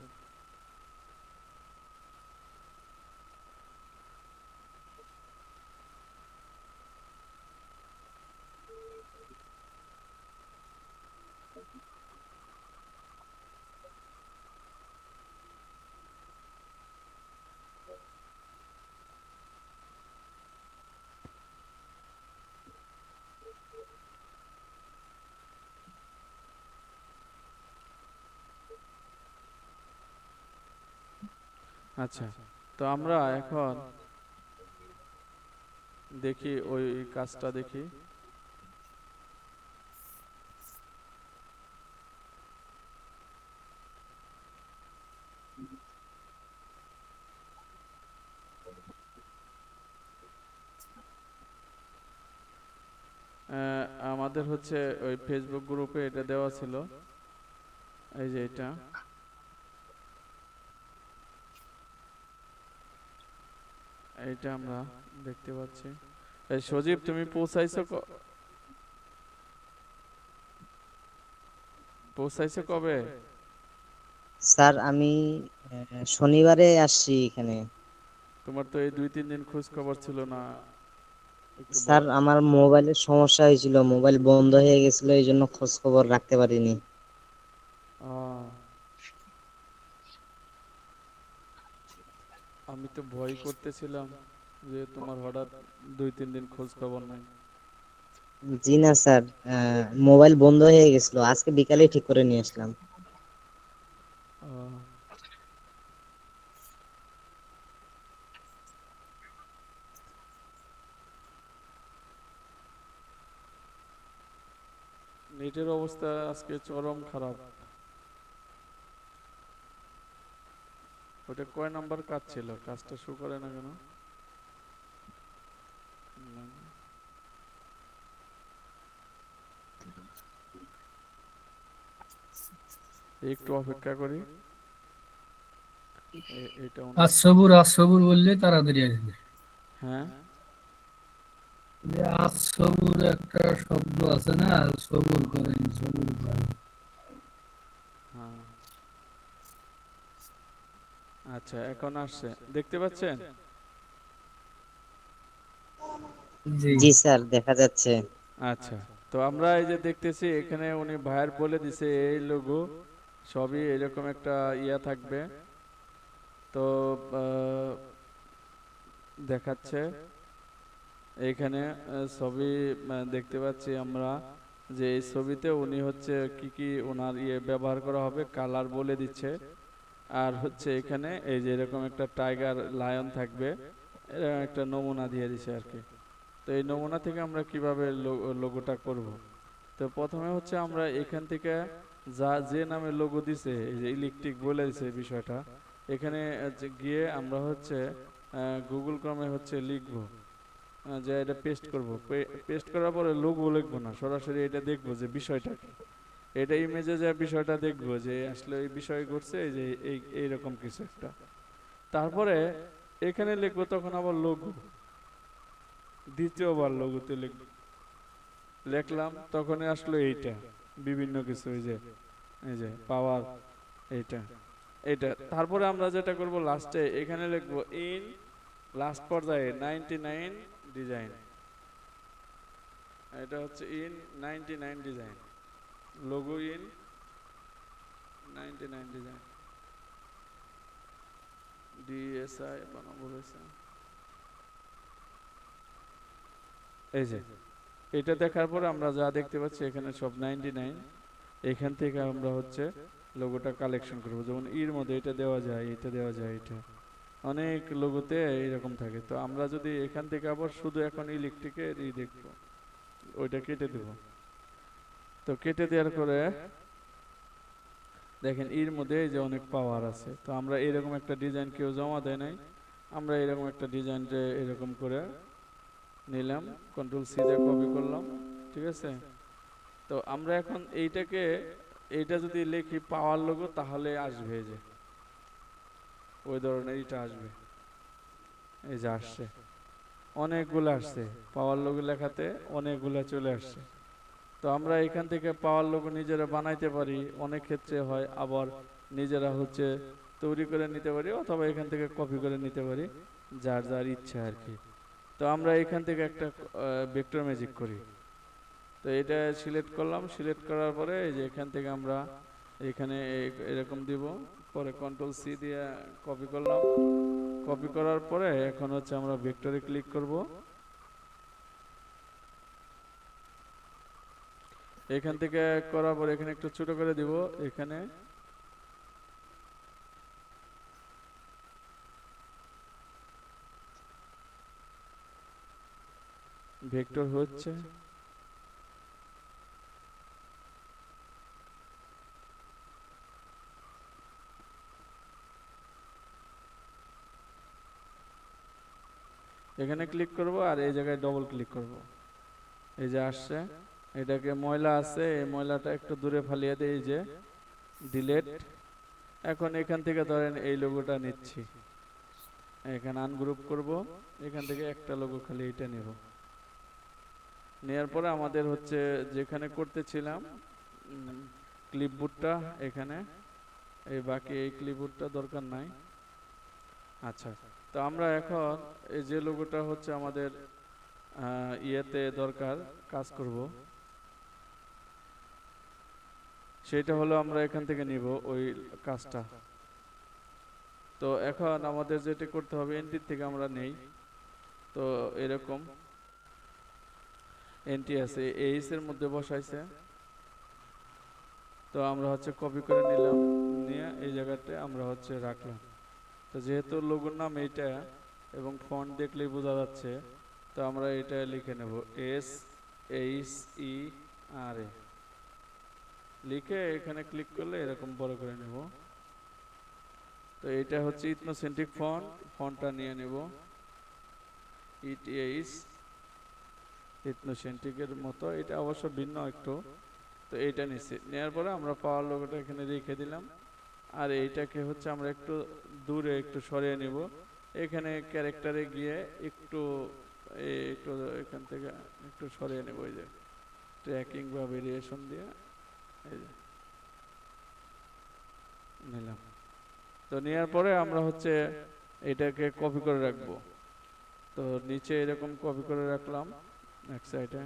আচ্ছা, তো আমরা এখন দেখি ওই কাজটা দেখি। আমাদের হচ্ছে ওই ফেসবুক গ্রুপে এটা দেওয়া ছিল, এই যে এটা, এইটা আমরা দেখতে পাচ্ছি। এই সজীব, তুমি পৌঁছাইছো কবে? স্যার আমি শনিবারে আসছি এখানে। তোমার তো এই 2-3 দিন খোঁজ খবর ছিল না, একটু স্যার আমার মোবাইলের সমস্যা হয়েছিল, মোবাইল বন্ধ হয়ে গেছিল, এই জন্য খোঁজ খবর রাখতে পারিনি। আহ, আমি তো ভয় করতেছিলাম যে তোমার হঠাৎ 2-3 দিন খোঁজ খবর নাই। জি না স্যার, মোবাইল বন্ধ হয়ে গেছিল, আজকে বিকালে ঠিক করে নিয়ে আসলাম। আহ, নেটের অবস্থা আজকে চরম খারাপ। ওটা কয় নাম্বার কাজ ছিল? কাজটা শো করে না কেন? না, একটু অপেক্ষা করি। এটা আজ সবুর বললে তাড়াতাড়ি আসবে। হ্যাঁ, যে আজ সবুর একটা শব্দ আছে না, সবুর করেন, সবুর করেন। হ্যাঁ, আচ্ছা, এখন আসছে, দেখতে পাচ্ছেন? জি। জি স্যার, দেখা যাচ্ছে। আচ্ছা, তো আমরা এই যে দেখতেছি এখানে উনি ভাইয়ের বলে দিছে এই লোগো সবই এরকম একটা ইয়া থাকবে। তো আহ, দেখাচ্ছে এইখানে ছবি দেখতে পাচ্ছি আমরা যে এই ছবিতে উনি হচ্ছে কি কি ওনার ইয়ে ব্যবহার করা হবে কালার বলে দিচ্ছে। আর হচ্ছে এখানে এই যে এরকম একটা টাইগার লায়ন থাকবে, এরকম একটা নমুনা দিয়ে দিছে আর কি। তো এই নমুনা থেকে আমরা কিভাবে লোগোটা করব। তো প্রথমে হচ্ছে আমরা এখান থেকে যে নামে লোগো দিছে, এই যে ইলেকট্রিক বলে দিছে বিষয়টা, এখানে গিয়ে আমরা হচ্ছে গুগল ক্রমে হচ্ছে লিখবো, যে এটা পেস্ট করব। পেস্ট করার পরে লোগো লিখবো না, সরাসরি এটা দেখবো যে বিষয়টা কি। এটা ইমেজে যে বিষয়টা দেখবো যে আসলে এই বিষয় ঘটছে, এই যে এইরকম কিছু একটা। তারপরে এখানে লিখবো তখন আবার লোগো, দ্বিতীয়বার লোগোতে লিখলাম, তখনই আসলো এইটা বিভিন্ন কিছু, এই যে পাওয়ার, এইটা এইটা। তারপরে আমরা যেটা করব লাস্টে এখানে লিখবো ইন, লাস্ট পর্যায়ে 99 ডিজাইন, এটা হচ্ছে in 99 design, logo in 99 design, DSI বানাবো বলেছে। এই যে এটা দেখার পরে আমরা যা দেখতে পাচ্ছি এখানে সব 99, এখান থেকে আমরা হচ্ছে লোগোটা কালেকশন করব। যেমন এর মধ্যে এটা দেওয়া যায়, এটা দেওয়া যায়, এটা অনেক লোগোতে এরকম থাকে। তো আমরা যদি এখান থেকে আবার শুধু এখন ইলেকট্রিকের দেখবো, ওইটা কেটে দেব। তো কেটে দেওয়ার পরে দেখেন এর মধ্যে এই যে অনেক পাওয়ার আছে। তো আমরা এরকম একটা ডিজাইন কেউ জমা দেয় নাই, আমরা এরকম একটা ডিজাইন এরকম করে নিলাম, কন্ট্রোল সি দিয়ে কপি করলাম, ঠিক আছে। তো আমরা এখন এইটা যদি লিখি পাওয়ার লোগো তাহলে আসবে, এই যে ওই ধরনের এটা আসবে, এই যে আসছে, অনেকগুলো আসছে পাওয়ার লোগো লেখাতে, অনেকগুলো চলে আসছে। তো আমরা এখান থেকে পাওয়ার লোগো নিজেরা বানাইতে পারি, অনেক ক্ষেত্রে হয়, আবার নিজেরা হচ্ছে তৈরি করে নিতে পারি, অথবা এখান থেকে কপি করে নিতে পারি, যার যার ইচ্ছা আর কি। তো আমরা এখান থেকে একটা ভেক্টর ম্যাজিক করি। তো এটা সিলেক্ট করলাম, সিলেক্ট করার পরে এই যে এখান থেকে আমরা এখানে এরকম দিব, পরে কন্ট্রোল সি দিয়ে কপি করলাম, কপি করার পরে এখন হচ্ছে আমরা ভেক্টরে ক্লিক করব। এখান থেকে করার পরে এখানে একটু ছোট করে দিব, এখানে ভেক্টর হচ্ছে, এখানে ক্লিক করব আর এই জায়গায় ডবল ক্লিক করব। এই যে আসছে, এটাকে ময়লা আছে, এই ময়লাটা একটু দূরে ফালিয়ে দেই, এই যে ডিলেট। এখন এখান থেকে ধরেন এই লোগোটা নিচ্ছি, এখানে আনগ্রুপ করব, এখান থেকে একটা লোগো খালি এটা নেব। নেওয়ার পরে আমাদের হচ্ছে যেখানে করতেছিলাম ক্লিপবোর্ডটা, এখানে এই বাকি এই ক্লিপবোর্ডটা দরকার নাই। আচ্ছা, তো আমরা এখন এই যে লোগোটা হচ্ছে আমাদের ইয়েতে দরকার, কাজ করব, সেটা হলো আমরা এখান থেকে নিব ওই কাজটা। তো এখন আমাদের যেটা করতে হবে, এন্ট্রি থেকে আমরা নেই। তো এরকম এন্ট্রি আছে, এইস এর মধ্যে বসাইছে, তো আমরা হচ্ছে কপি করে নিলাম, নিয়ে এই জায়গাতে আমরা হচ্ছে রাখলাম। তো যেহেতু লোগোর নাম এইটা এবং ফন্ট দেখলেই বোঝা যাচ্ছে, তো আমরা এটা লিখে নেব SHERA, লিখে এখানে ক্লিক করলে এরকম বড় করে নেব। তো এটা হচ্ছে ইথনোসেন্ট্রিক ফন্ট, ফন্টটা নিয়ে নেব ETH ইথনোসেন্ট্রিকের মতো, এটা অবশ্য ভিন্ন একটু। তো এইটা নিচ্ছি, নেওয়ার পরে আমরা পাওয়ার লোগোটা এখানে রেখে দিলাম। আর এইটাকে হচ্ছে আমরা একটু দূরে একটু সরিয়ে নিব, এখানে ক্যারেক্টারে গিয়ে একটু একটু এখান থেকে একটু সরিয়ে নেব, এই যে ট্র্যাকিং বা ভেরিয়েশন দিয়ে এই যে নিলাম। তো নেওয়ার পরে আমরা হচ্ছে এটাকে কপি করে রাখবো। তো নিচে এরকম কপি করে রাখলাম এক সাইডে।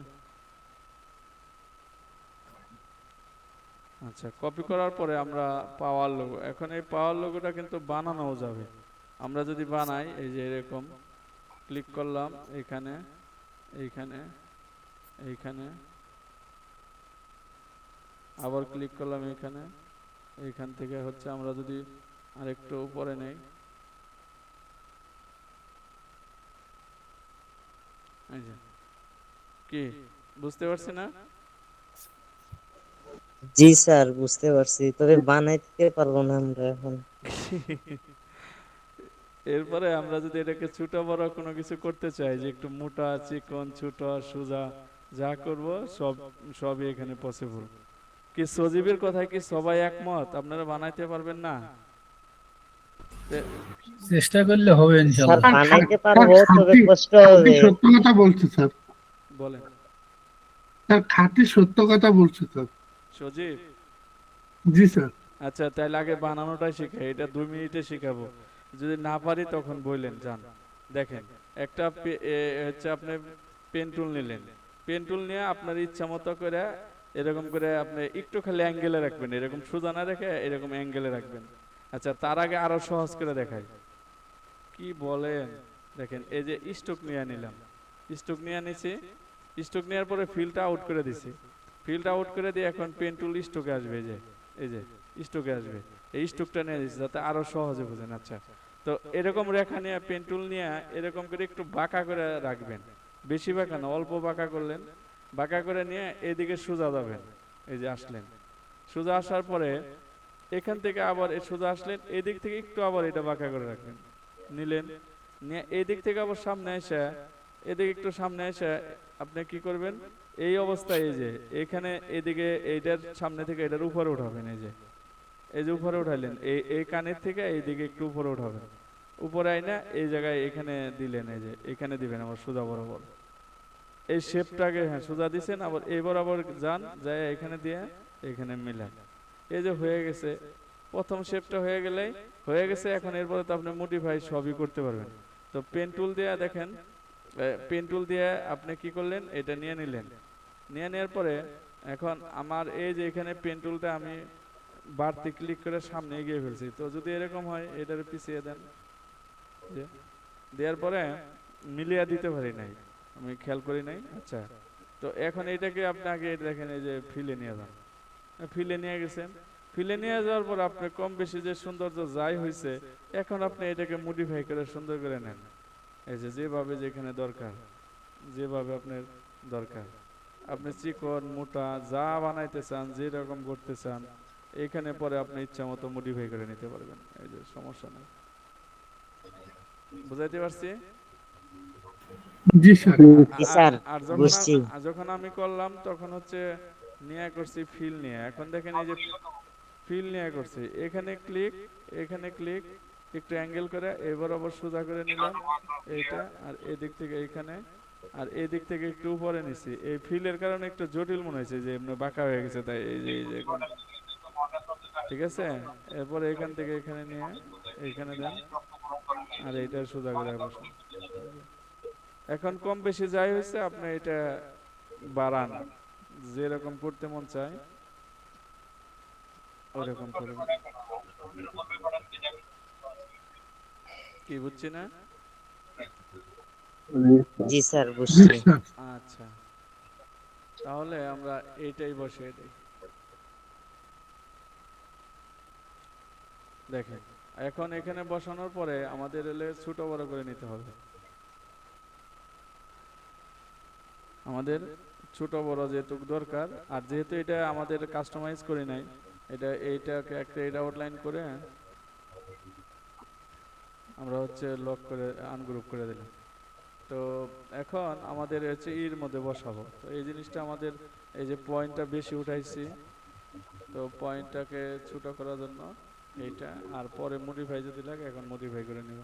আচ্ছা, কপি করার পরে আমরা পাওয়ার লোগো, এখন এই পাওয়ার লোগোটা কিন্তু বানানোও যাবে। আমরা যদি বানাই, এই যে এরকম ক্লিক করলাম, এখানে এইখানে এইখানে আবার ক্লিক করলাম এখানে, এইখান থেকে হচ্ছে আমরা যদি আরেকটু উপরে নেই, এই যে কি বুঝতে পারছি না? জি স্যার, বুঝতে পারছি, তবে বানাইতে পারবো না আমরা এখন। এরপরে আমরা যদি এটাকে ছোট বড় কোনো কিছু করতে চাই, যে একটু মোটা চিকন ছোট সোজা যা করব সবই এখানে পসিবল। কি সজীবের কথায় কি সবাই একমত? আপনারা বানাইতে পারবেন না? চেষ্টা করলে হবে স্যার ইনশাল্লাহ। বানাইতে পারবো, তবে কষ্ট হবে। সত্য কথা বলছে স্যার, বলেন স্যার খাঁটি সত্য কথা বলছে স্যার। সজীব। জি স্যার। আচ্ছা, তাইলে আগে বানানোটাই শিখাই, এটা 2 মিনিটে শিখাবো। যদি না পারি তখন বললেন যান। দেখেন, একটা হচ্ছে আপনি পেন টুল নিলেন, পেন টুল নিয়ে আপনার ইচ্ছা মতো করে এরকম করে আপনি একটু খালি অ্যাঙ্গেলে রাখবেন, এরকম সোজা না রেখে এরকম অ্যাঙ্গেলে রাখবেন। আচ্ছা, তার আগে আরো সহজ করে দেখাই। কি বলেন? দেখেন, এই যে স্ট্রোক নিয়ে নিলাম, স্ট্রোক নিয়ে নিছি, স্ট্রোক নেওয়ার পরে ফিলটা আউট করে দিছি, ফিলটা আউট করে দিয়ে এখন পেন টুল স্ট্রোকে আসবে, এই যে স্ট্রোকে আসবে, এই স্ট্রোকটা নিয়ে দিচ্ছি যাতে আরো সহজে বোঝেন। আচ্ছা, তো এরকম রেখা নিয়ে পেন টুল নিয়ে এরকম করে একটু বাঁকা করে রাখবেন, বেশি বাঁকা না, অল্প বাঁকা করলেন, বাঁকা করে নিয়ে এদিকে সোজা যাবেন। এই যে আসলেন, সোজা আসার পরে এখান থেকে আবার সোজা আসলেন, এদিক থেকে একটু আবার এটা বাঁকা করে রাখবেন, নিলেন, নিয়ে এদিক থেকে আবার সামনে এসে এদিকে একটু সামনে এসে আপনি কি করবেন, এই অবস্থায় এই যে এখানে এদিকে এইটার সামনে থেকে এটার উপরে উঠাবেন, এই যে উপরে উঠাইলেন, এই কানের থেকে এইদিকে একটু উপরে উঠাবেন, উপরে আইনা এই জায়গায় এখানে দিলেন, এই যে এখানে দিবেন আবার সোজা বরাবর, এই শেপটাকে হ্যাঁ সোজা দিছেন, আবার এই বরাবর যান, যায় এখানে দিয়ে এখানে মিলান। এই যে হয়ে গেছে, প্রথম শেপটা হয়ে গেলেই হয়ে গেছে। এখন এরপরে তো আপনি মডিফাই সবই করতে পারবেন। তো পেন টুল দিয়ে দেখেন, পেন টুল দিয়ে আপনি কি করলেন, এটা নিয়ে নিলেন, নিয়ে নেওয়ার পরে এখন আমার এই যে এখানে পেন টুলটা আমি বাড়তি ক্লিক করে সামনে এগিয়ে ফেলছি। তো যদি এরকম হয় এটারে পিছিয়ে দেন, যে দেওয়ার পরে মিলিয়ে দিতে পারি নাই, আমি খেয়াল করি নাই। আচ্ছা, তো এখন এটাকে আপনি আগে দেখেন, এই যে ফিলে নিয়ে যান, ফিলে নিয়ে গেছেন, ফিলে নিয়ে যাওয়ার পর আপনি কম বেশি যে সৌন্দর্য যাই হয়েছে, এখন আপনি এটাকে মডিফাই করে সুন্দর করে নেন, এই যে যেভাবে যেখানে দরকার যেভাবে আপনার দরকার। আপনি চিকন মোটা যা বানাইতে চান, যেরকম করতে চান, এখানে পরে আপনি ইচ্ছা মতো মডিফাই করে নিতে পারবেন, এই যে সমস্যা নেই। বুঝাইতে পারছি? জি স্যার। জি স্যার, আর যখন বুঝছি। যখন আমি করলাম তখন হচ্ছে নিয়ে করছি ফিল নিয়ে। এখন দেখেন এই যে ফিল নিয়ে করছি, এখানে ক্লিক, এখানে ক্লিক, একটু অ্যাঙ্গেল করে এবার আবার সোজা করে নিলাম এইটা, আর এদিক থেকে এইখানে, আর এদিক থেকে একটু উপরে নিছি। এই ফিলের কারণে একটু জটিল মনে হয়েছে যে এমনি বাঁকা হয়ে গেছে, তাই এই যে ঠিক আছে। এরপরে এখান থেকে এখানে নিয়ে এইখানে দেন, আর এইটা সোজা করে বসান। এখন কম বেশি যাই হয়েছে, আপনি এটা বাড়ান, যেরকম করতে মন চায় ওরকম করবেন। কি বুঝছি না? জি স্যার, জি বুঝছি। স্যার। আচ্ছা, তাহলে আমরা এইটাই বসিয়ে দিই। দেখেন, এখন এখানে বসানোর পরে আমাদের এলে ছোট বড় করে নিতে হবে। আমাদের ছোট বড় যেটুকু দরকার, আর যেহেতু এটা আমাদের কাস্টমাইজ করে নাই, এইটাকে একটা এটা আউটলাইন করে আমরা হচ্ছে লক করে আনগ্রুপ করে দিলাম। তো এখন আমাদের হচ্ছে এর মধ্যে বসাবো, তো এই জিনিসটা আমাদের, এই যে পয়েন্টটা বেশি উঠাইছি, তো পয়েন্টটাকে ছোট করার জন্য এইটা, আর পরে মডিফাই যদি লাগে এখন মডিফাই করে নিব।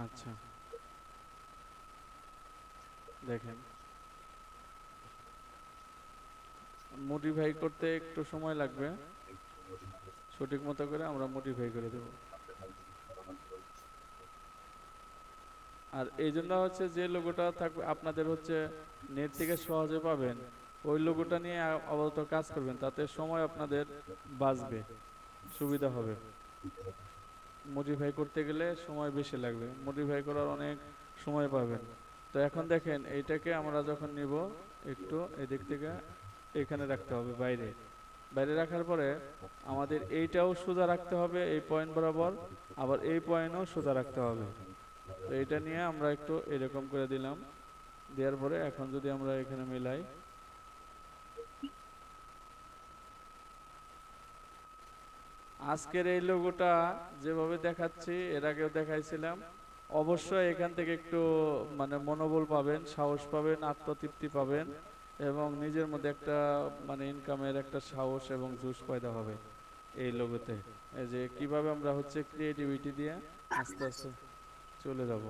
আচ্ছা, দেখেন মডিফাই করতে একটু সময় লাগবে, সঠিক মতো করে আমরা মডিফাই করে দেব। আর এই জন্য হচ্ছে যে লোগোটা থাকবে আপনাদের হচ্ছে নেট থেকে সহজে পাবেন, ওই লোগোটা নিয়ে আপাতত কাজ করবেন, তাতে সময় আপনাদের বাঁচবে, সুবিধা হবে। মডিফাই করতে গেলে সময় বেশি লাগবে, মডিফাই করার অনেক সময় পাবেন। তো এখন দেখেন এইটাকে আমরা যখন নিব, একটু এদিক থেকে এখানে রাখতে হবে, বাইরে বাইরে রাখার পরে আমাদের এইটাও সোজা রাখতে হবে এই পয়েন্ট বরাবর, আবার এই পয়েন্টও সোজা রাখতে হবে। তো এটা নিয়ে আমরা একটু এরকম করে দিলাম, দেওয়ার পরে এখন যদি আমরা এখানে মিলাই, আজকের এই লোগোটা যেভাবে দেখাচ্ছি এর আগেও দেখাইছিলাম, অবশ্যই এখান থেকে একটু মানে মনোবল পাবেন, সাহস পাবেন, আত্মতৃপ্তি পাবেন, এবং নিজের মধ্যে একটা মানে ইনকামের একটা সাহস এবং জোশ পয়দা হবে এই লোগোতে। এই যে কিভাবে আমরা হচ্ছে ক্রিয়েটিভিটি দিয়ে আস্তে আস্তে চলে যাব।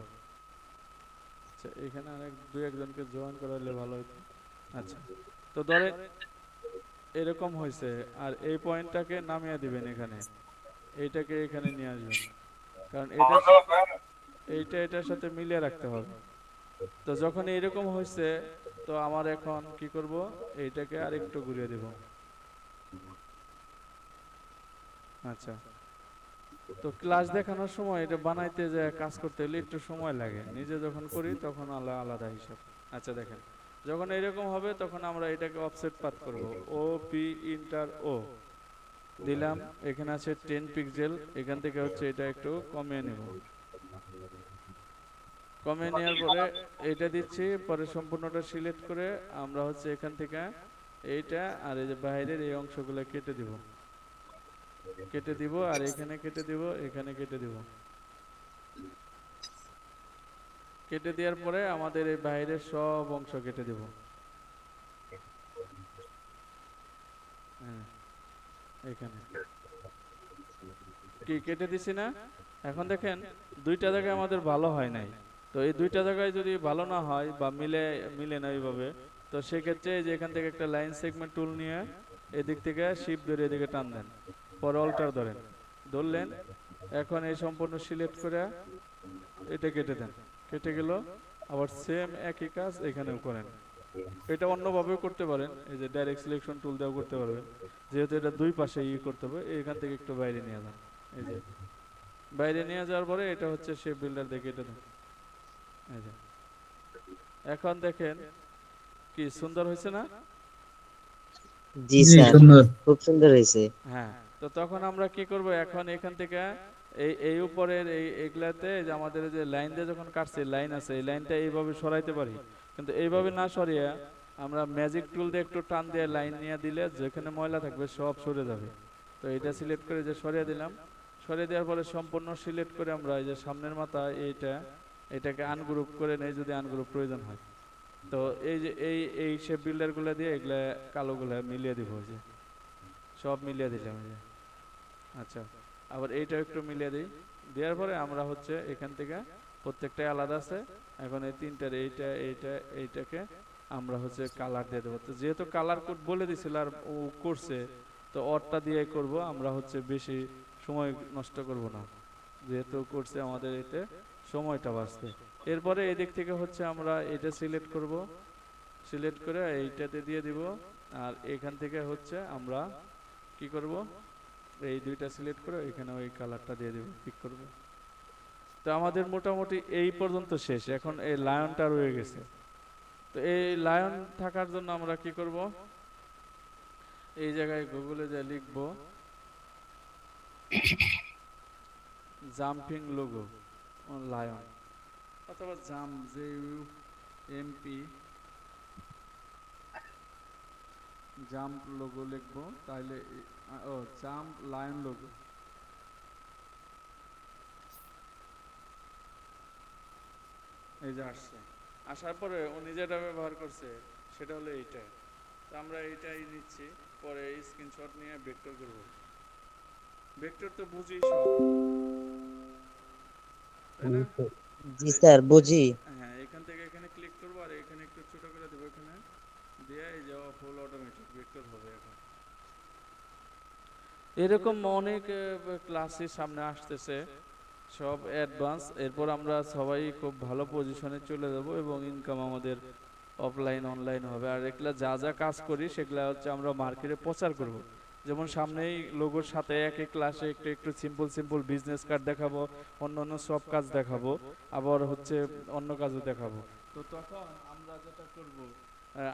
আচ্ছা, এখানে অনেক দুই একজনকে জয়েন করালে ভালো হতো। আচ্ছা, তো ধরেন এরকম হয়েছে, আর এই পয়েন্টটাকে নামিয়ে দিবেন এখানে, এইটাকে এখানে নিয়ে আসবেন, কারণ এইটা এটার সাথে মিলিয়ে রাখতে হবে। তো যখন এরকম হয়েছে, তো আমার এখন কি করব, এইটাকে আর একটু ঘুরিয়ে দেব। আচ্ছা, তো ক্লাস দেখানোর সময় এটা বানাইতে যে কাজ করতে হলে একটু সময় লাগে, নিজে যখন করি তখন আলাদা হিসাব। আচ্ছা দেখেন, যখন এরকম হবে তখন আমরা এটাকে অফসেট পাথ করব, ও পি ইন্টার ও দিলাম, এখানে আছে 10 পিক্সেল, এখান থেকে হচ্ছে এটা একটু কমিয়ে নেব। কমিয়ে নেওয়ার পরে এটা দিচ্ছি, পরে সম্পূর্ণটা সিলেক্ট করে আমরা হচ্ছে এখান থেকে এইটা আর এই যে বাইরের এই অংশগুলো কেটে দিব, আর এখানে কেটে দিব, এখানে কেটে দিব। কেটে দেওয়ার পরে আমাদের এই বাইরের সব অংশ কেটে দিব। হ্যাঁ, এখানে কি কেটে দিছি না? এখন দেখেন দুইটা জায়গায় আমাদের ভালো হয় নাই, তো এই দুইটা জায়গায় যদি ভালো না হয় বা মিলে না এইভাবে, তো সেক্ষেত্রে এই যে এখান থেকে একটা লাইন সেগমেন্ট টুল নিয়ে এদিক থেকে শিপ ধরে এদিকে টান দেন, পরে অল্টার ধরলেন, এখন এই সম্পূর্ণ সিলেক্ট করে এটা কেটে দেন, কেটে গেল। আবার সেম একই কাজ এখানেও করেন। এটা অন্যভাবেও করতে পারেন, এই যে ডাইরেক্ট সিলেকশন টুল দিয়েও করতে পারবেন, যেহেতু এটা দুই পাশে করতে হবে। এখান থেকে একটু বাইরে নিয়ে যান, এই যে বাইরে নিয়ে যাওয়ার পরে এটা হচ্ছে শেপ বিল্ডার দেখে এটা দেন, এই যে এখন দেখেন কি সুন্দর হয়েছে না? জি জি স্যার, সুন্দর। খুব সুন্দর হয়েছে। হ্যাঁ, তো তখন আমরা কি করব, এখন এখান থেকে এই এই উপরের এগুলাতে যে আমাদের যে লাইন দিয়ে যখন কাটছে লাইন আছে, এই লাইনটা এইভাবে সরাইতে পারি, কিন্তু এইভাবে না সরিয়ে আমরা ম্যাজিক টুল দিয়ে একটু টান দিয়ে লাইন নিয়ে দিলে যেখানে ময়লা থাকবে সব সরে যাবে। তো এটা সিলেক্ট করে যে সরিয়ে দিলাম, সরিয়ে দেওয়ার পরে সম্পূর্ণ সিলেক্ট করে আমরা এই যে সামনের মাথা এটাকে আনগ্রুপ করে নেই যদি আনগ্রুপ প্রয়োজন হয়। তো এই যে এই শেপ বিল্ডারগুলো দিয়ে এগুলা কালোগুলা মিলিয়ে দিব, যে সব মিলিয়ে দিলাম এই যে। আচ্ছা, আবার এইটা একটু মিলিয়ে দিই, দেওয়ার পরে আমরা হচ্ছে এখান থেকে প্রত্যেকটাই আলাদা আছে। এখন এই তিনটার এইটাকে আমরা হচ্ছে কালার দিয়ে দেবো। তো যেহেতু কালার কোড বলে দিছিল আর ও করছে, তো অরটা দিয়ে করব, আমরা হচ্ছে বেশি সময় নষ্ট করব না, যেহেতু করছে আমাদের এতে সময়টা বাঁচবে। এরপরে এদিক থেকে হচ্ছে আমরা এটা সিলেক্ট করব, সিলেক্ট করে এইটাতে দিয়ে দিব। আর এখান থেকে হচ্ছে আমরা কি করব, এই দুইটা সিলেক্ট করে এখানে ওই কালারটা দিয়ে দেব, পিক করব। তো আমাদের মোটামুটি এই পর্যন্ত শেষ। এখন এই লায়নটা রয়ে গেছে। তো এই লায়ন থাকার জন্য আমরা কি করব, এই জায়গায় গুগলে যা লিখব জাম্পিং লোগো লায়ন, অথবা এমপি জাম্প লোগো লিখবো, তাহলে জাম্প লায়ন লোগো। এই যে আসছে, আসার পরে উনি যেটা ব্যবহার করছে সেটা হলো এইটা। তো আমরা এইটাই নিচ্ছি, পরে স্ক্রিনশট নিয়ে ভেক্টর করব। ভেক্টর তো বুঝি সব, তাই না? জি স্যার বুঝি। হ্যাঁ, এখান থেকে এখানে ক্লিক করবো আর এখানে একটু ছোট করে দেবো, এখানে দিয়ে এই যে ফুল অটোমেটিক ভেক্টর হবে। এখন এরকম অনেক ক্লাসের সামনে আসতেছে, সব অ্যাডভান্স। এরপর আমরা সবাই খুব ভালো পজিশনে চলে যাব এবং ইনকাম আমাদের অফলাইন অনলাইন হবে। আর এগুলা যা যা কাজ করি সেগুলা হচ্ছে আমরা মার্কেটে প্রচার করব। যেমন সামনেই লোগোর সাথে এক এক ক্লাসে একটু একটু সিম্পল বিজনেস কার্ড দেখাবো, অন্য সব কাজ দেখাবো, আবার হচ্ছে অন্য কাজও দেখাবো। তো তখন আমরা যেটা করব,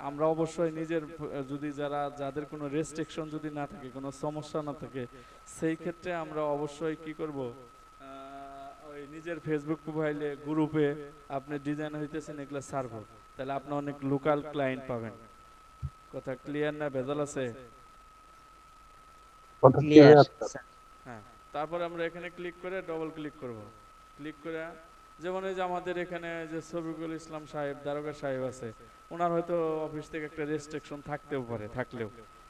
আমরা অবশ্যই নিজের যদি যাদের কোনো রেস্ট্রিকশন যদি না থাকে, কোনো সমস্যা না থাকে, সেই ক্ষেত্রে আমরা অবশ্যই কি করব, ওই নিজের ফেসবুক প্রোফাইলে গ্রুপে আপনি ডিজাইন হইতেছেন এগুলো সারবো, তাহলে আপনি অনেক লোকাল ক্লায়েন্ট পাবেন। কথা ক্লিয়ার না ভেজাল আছে? ক্লিয়ার। হ্যাঁ, তারপরে আমরা এখানে ক্লিক করে ডবল ক্লিক করব। ক্লিক করে যেমন এই যে আমাদের এখানে যে শফিকুল ইসলাম সাহেব, দারোগা সাহেব আছে, ওনার হয়তো অফিস থেকে একটা রেস্ট্রিকশন থাকতেও পারে, থাকলেও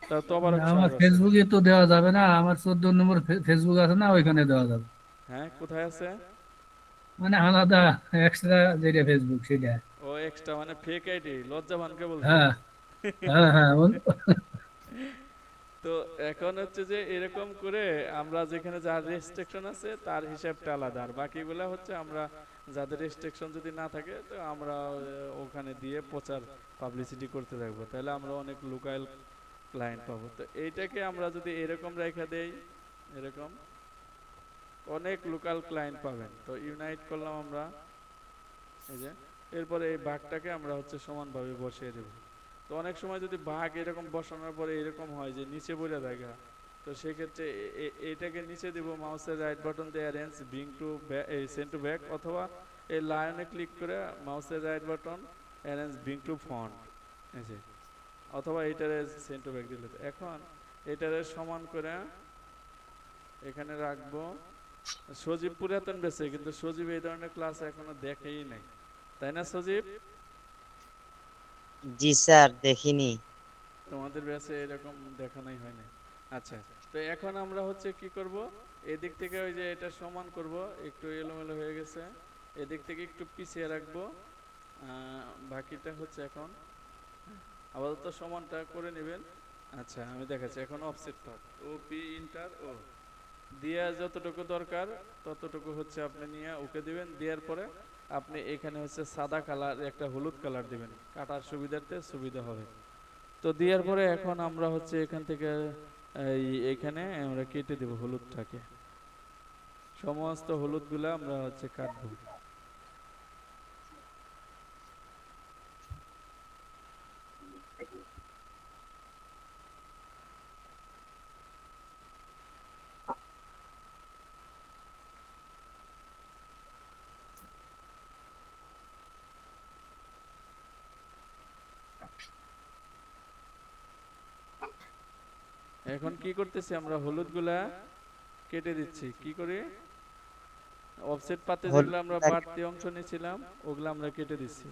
তার তবারক আমার সাহেব আছে। ফেসবুকে তো দেওয়া যাবে না, আমার 14 নম্বর ফেসবুক আছে না, ওইখানে দেওয়া যাবে। হ্যাঁ, কোথায় আছে? মানে আলাদা এক্সট্রা যেটা ফেসবুক সেটা। ও এক্সট্রা মানে ফেক আইডি, লজ্জাবানকে বলছো? হ্যাঁ হ্যাঁ হ্যাঁ তো এখন হচ্ছে যে এরকম করে আমরা যেখানে যার রেস্ট্রিকশন আছে তার হিসাবটা আলাদা, আর বাকিগুলা হচ্ছে আমরা যাদের রেস্ট্রিকশন যদি না থাকে তো আমরা ওখানে দিয়ে প্রচার পাবলিসিটি করতে থাকবো, তাহলে আমরা অনেক লোকাল ক্লায়েন্ট পাবো। তো এইটাকে আমরা যদি এরকম রেখে দেই, এরকম অনেক লোকাল ক্লায়েন্ট পাবেন। তো ইউনাইট করলাম আমরা, এই যে এরপরে এই বাঘটাকে আমরা হচ্ছে সমানভাবে বসিয়ে দেব। তো অনেক সময় যদি বাঘ এরকম বসানোর পরে এরকম হয় যে নিচে পড়ে জায়গা, তো সেক্ষেত্রে এটাকে নিচে দেব, মাউসের রাইট বাটন দিয়ে arrange bring to send to back, অথবা এই লায়নে ক্লিক করে মাউসের right button arrange bring to front, এই যে, অথবা এইটারে সেন্ড টু ব্যাক দিলে। এখন এটারে সমান করে এখানে রাখবো। সজীব পুরাতন বেছে, কিন্তু সজীব এই ধরনের ক্লাস এখনো দেখেই নাই, তাই না সজীব? জি স্যার দেখিনি। তোমাদের ব্যাচে এরকম দেখানোই হয় না। আচ্ছা, তো এখন আমরা হচ্ছে কি করব, এদিক থেকে ওই যে এটা সমান করব, একটু এলোমেলো হয়ে গেছে, এদিক থেকে একটু পিছিয়ে রাখবো। বাকিটা হচ্ছে এখন আপাতত সমানটা করে নেবেন। আচ্ছা, আমি দেখাচ্ছি এখন অফসেট পার্ট, ও পি ইন্টার ও দিয়ে যতটুকু দরকার ততটুকু হচ্ছে আপনি নিয়ে ওকে দিবেন। দেওয়ার পরে আপনি এখানে হচ্ছে সাদা কালার একটা হলুদ কালার দিবেন, কাটার সুবিধার্থে সুবিধা হবে। তো দেওয়ার পরে এখন আমরা হচ্ছে এখান থেকে এইখানে আমরা কেটে দেব হলুদটাকে, সমস্ত হলুদগুলা আমরা হচ্ছে কাটবো। এখন কি করতেছি আমরা, হলুদগুলা কেটে দিচ্ছি। কি করে? অফসেট পাতে যেগুলো আমরা বাড়তি অংশ নিয়েছিলাম ওগুলো আমরা কেটে দিচ্ছি।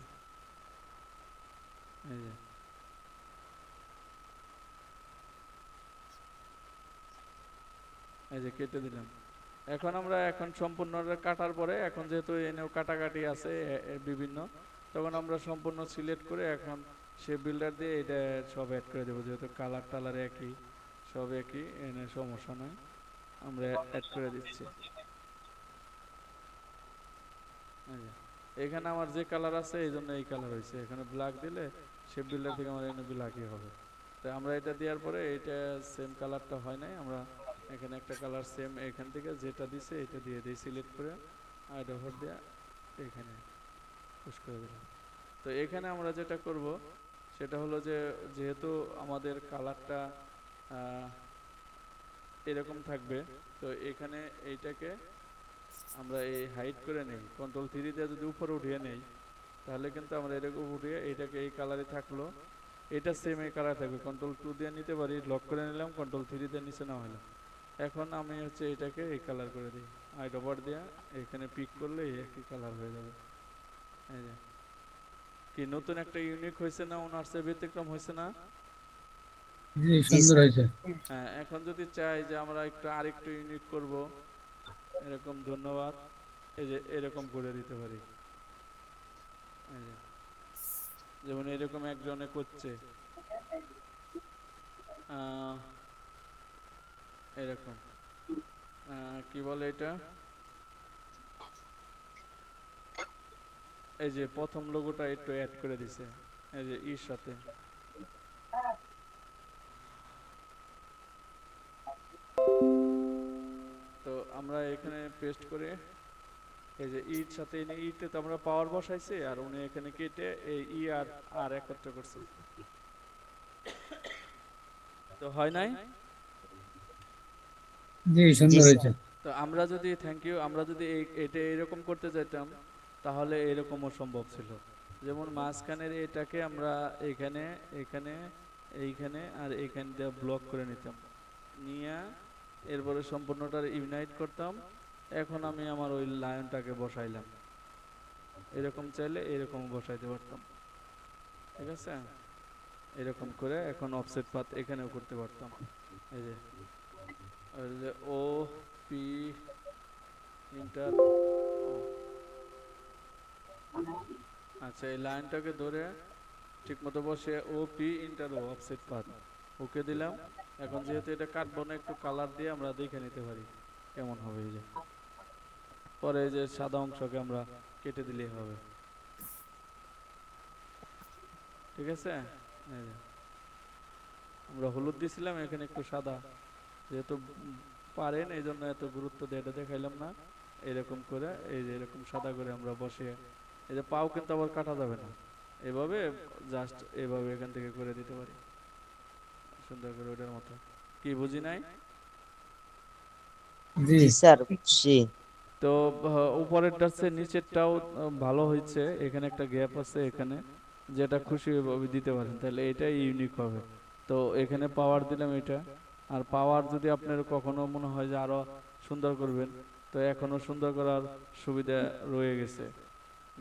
এই যে এই যে কেটে দিলাম। এখন সম্পূর্ণ কাটার পরে, এখন যেহেতু এনেও কাটাকাটি আছে বিভিন্ন, তখন আমরা সম্পূর্ণ সিলেক্ট করে এখন সে বিল্ডার দিয়ে এটা সব অ্যাড করে দেবো। যেহেতু কালার টালার একই, সব একই, এনে সমস্যা নয়, আমরা অ্যাড করে দিচ্ছি। এই যে, এখানে আমার যে কালার আছে এই জন্য এই কালার হয়েছে। এখানে ব্ল্যাক দিলে সে বিল্ডার থেকে আমার এনে ব্ল্যাকই হবে। তো আমরা এটা দেওয়ার পরে এটা সেম কালারটা হয় নাই, আমরা এখানে একটা কালার সেম এখান থেকে যেটা দিছে এটা দিয়ে দিই, সিলেক্ট করে আইড ওভার দিয়ে এখানে পুশ করে দিলাম। তো এখানে আমরা যেটা করব সেটা হলো যে, যেহেতু আমাদের কালারটা এরকম থাকবে, তো এখানে এইটাকে আমরা এই হাইড করে নেই, কন্ট্রোল 3 দিয়ে যদি উপরে উঠিয়ে নেই তাহলে কিন্তু আমরা এরকম উঠিয়ে এইটাকে এই কালারে থাকলো, এটা সেম এই কালার থাকবে। কন্ট্রোল 2 দিয়ে নিতে পারি, লক করে নিলাম, কন্ট্রোল 3 দিয়ে নিচে না হলো। এখন আমি হচ্ছে এটাকে এই কালার করে দিই, আইড ওভার দিয়ে এখানে পিক করলে এই একই কালার হয়ে যাবে। এই যে কি নতুন একটা ইউনিক হয়েছে না, ওনার্সের ব্যতিক্রম হয়েছে না? জি সুন্দর হয়েছে। হ্যাঁ, এখন যদি চাই যে আমরা একটু আরেকটু ইউনিক করব এরকম, ধন্যবাদ, এই যে এরকম করে দিতে পারি। এই যে যেমন এরকম একজনে করছে এরকম কি বলে এটা, এই যে প্রথম লোগোটা একটু অ্যাড করে দিছে এই যে ইর সাথে। তো আমরা এখানে পেস্ট করে এই যে ইর সাথে এনে, ইতে তো আমরা পাওয়ার বসাইছি আর উনি এখানে কেটে এই ই আর আর একত্র করছে। তো হয় নাই? জি সুন্দর হয়েছে। তো আমরা যদি থ্যাংক ইউ, আমরা যদি এটা এরকম করতে চাইতাম তাহলে এরকমও সম্ভব ছিল। যেমন মাঝখানের এটাকে আমরা এখানে এখানে এইখানে আর এইখান দিয়ে ব্লক করে নিতাম, নিয়ে এরপরে সম্পূর্ণটার ইউনাইট করতাম। এখন আমি আমার ওই লাইনটাকে বসাইলাম, এরকম চাইলে এরকম বসাইতে পারতাম। ঠিক আছে, এরকম করে এখন অফসেট পাথ এখানেও করতে পারতাম। এই যে ওই যে ও পি ইন্টার, আচ্ছা এই লাইনটাকে ধরে ঠিকমতো বসে ও পি ইন্টার ও অফসেট পাথ ওকে দিলাম। এখন যেহেতু এটা কাটবো না, একটু কালার দিয়ে আমরা দেখে নিতে পারি কেমন হবে। এই যে পরে এই যে সাদা অংশকে আমরা কেটে দিলেই হবে। ঠিক আছে, এই যে আমরা হলুদ দিছিলাম, এখানে একটু সাদা, যেহেতু পারেন এই জন্য এত গুরুত্ব দিয়ে এটা দেখাইলাম না। এরকম করে এই যে এরকম সাদা করে আমরা বসিয়ে, এই যে পাও কিন্তু আবার কাটা যাবে না, এভাবে জাস্ট এভাবে এখান থেকে করে দিতে পারি সুন্দর করে ওটার মতো। কি বুঝি নাই? জি জি স্যার বুঝছি। তো উপরেরটা হচ্ছে, নিচেরটাও ভালো হয়েছে। এখানে একটা গ্যাপ আছে, এখানে যেটা খুশি ভাবে দিতে পারেন, তাহলে এটাই ইউনিক হবে। তো এখানে পাওয়ার দিলাম এটা। আর পাওয়ার যদি আপনার কখনো মনে হয় যে আরো সুন্দর করবেন, তো এখনো সুন্দর করার সুবিধা রয়ে গেছে,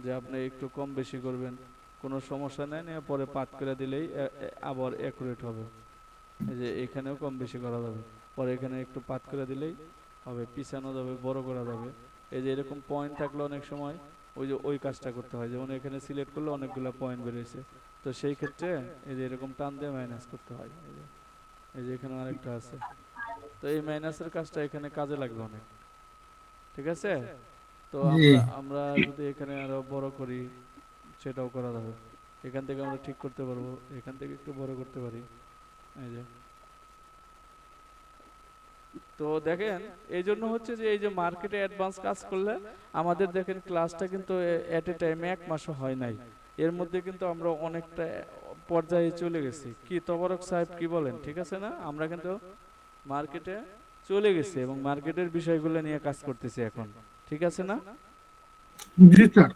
যে আপনি একটু কম বেশি করবেন, কোনো সমস্যা নেই, নিয়ে পরে পাত করে দিলেই আবার অ্যাকুরেট হবে। এই যে এখানেও কম বেশি করা যাবে, পরে এখানে একটু পাত করে দিলেই হবে, পিছানো যাবে, বড় করা যাবে। এই যে এরকম পয়েন্ট থাকলে অনেক সময় ওই যে ওই কাজটা করতে হয়, যেমন এখানে সিলেক্ট করলে অনেকগুলো পয়েন্ট বেরিয়েছে, তো সেই ক্ষেত্রে এই যে এরকম টান দিয়ে মাইনাস করতে হয়। এই যে এখানে আরেকটা আছে, তো এই মাইনাসের কাজটা এখানে কাজে লাগবে অনেক। ঠিক আছে, তো জি আমরা যদি এখানে আরো বড় করি সেটাও করা যাবে। এখান থেকে আমরা ঠিক করতে পারবো, এখান থেকে একটু বড় করতে পারি। এই যে তো দেখেন, এই জন্য হচ্ছে যে এই যে মার্কেটে অ্যাডভান্স কাজ করলে আমাদের দেখেন ক্লাসটা কিন্তু এট এ টাইমে 1 মাসও হয় নাই, এর মধ্যে কিন্তু আমরা অনেকটা পর্যায়ে চলে গেছি। কি তবরক সাহেব কি বলেন? ঠিক আছে না? আমরা কিন্তু মার্কেটে চলে গেছি এবং মার্কেটের বিষয়গুলো নিয়ে কাজ করতেছি এখন। ঠিক আছে না? জি স্যার,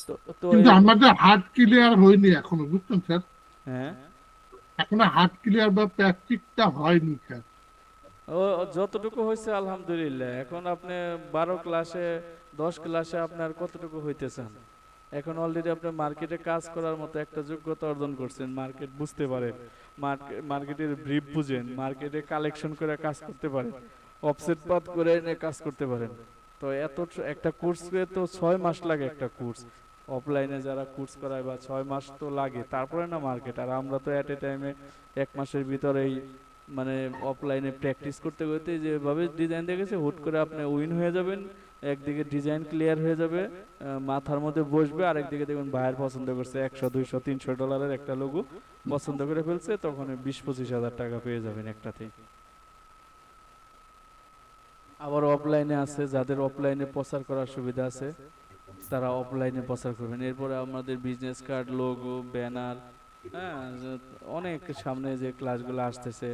তো তো কিন্তু আমাদের হার্ট ক্লিয়ার হয়নি এখনো, বুঝছেন স্যার? হ্যাঁ এখনো হার্ট ক্লিয়ার বা প্র্যাকটিসটা হয়নি স্যার। ও যতটুকু হয়েছে আলহামদুলিল্লাহ। এখন আপনি 12 ক্লাসে 10 ক্লাসে আপনার কতটুকু হইতেছেন? এখন অলরেডি আপনি মার্কেটে কাজ করার মতো একটা যোগ্যতা অর্জন করছেন, মার্কেট বুঝতে পারেন, মার্কেটের ব্রিফ বুঝেন, মার্কেটে কালেকশন করে কাজ করতে পারেন, অফসেট পাত করে এনে কাজ করতে পারেন। তো একটা কোর্সে তো 6 মাস লাগে একটা কোর্স, অফলাইনে যারা কোর্স করায় বা 6 মাস তো লাগে, তারপরে না মার্কেট। আর আমরা তো এট এ টাইমে 1 মাসের ভিতরেই মানে অফলাইনে প্র্যাকটিস করতে করতে যেভাবে ডিজাইন দেখেছে হুট করে আপনি উইন হয়ে যাবেন। একদিকে ডিজাইন ক্লিয়ার হয়ে যাবে, মাথার মধ্যে বসবে, আর একদিকে দেখবেন বায়ার পছন্দ করছে, 100 200 300 ডলারের একটা লোগো পছন্দ করে ফেলছে, তখন 20-25 হাজার টাকা পেয়ে যাবেন একটাতেই। আবার অফলাইনে আছে, যাদের অফলাইনে প্রচার করার সুবিধা আছে তারা অফলাইনে প্রচার করবেন। এরপরে আমাদের বিজনেস কার্ড, লোগো, ব্যানার, হ্যাঁ, অনেক সামনে যে ক্লাসগুলো আসতেছে,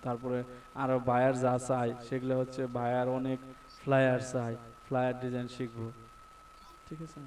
তারপরে আরো বায়ার যা চাই সেগুলো হচ্ছে বায়ার অনেক ফ্লায়ার চাই, ফ্লায়ার ডিজাইন শিখবো। ঠিক আছে।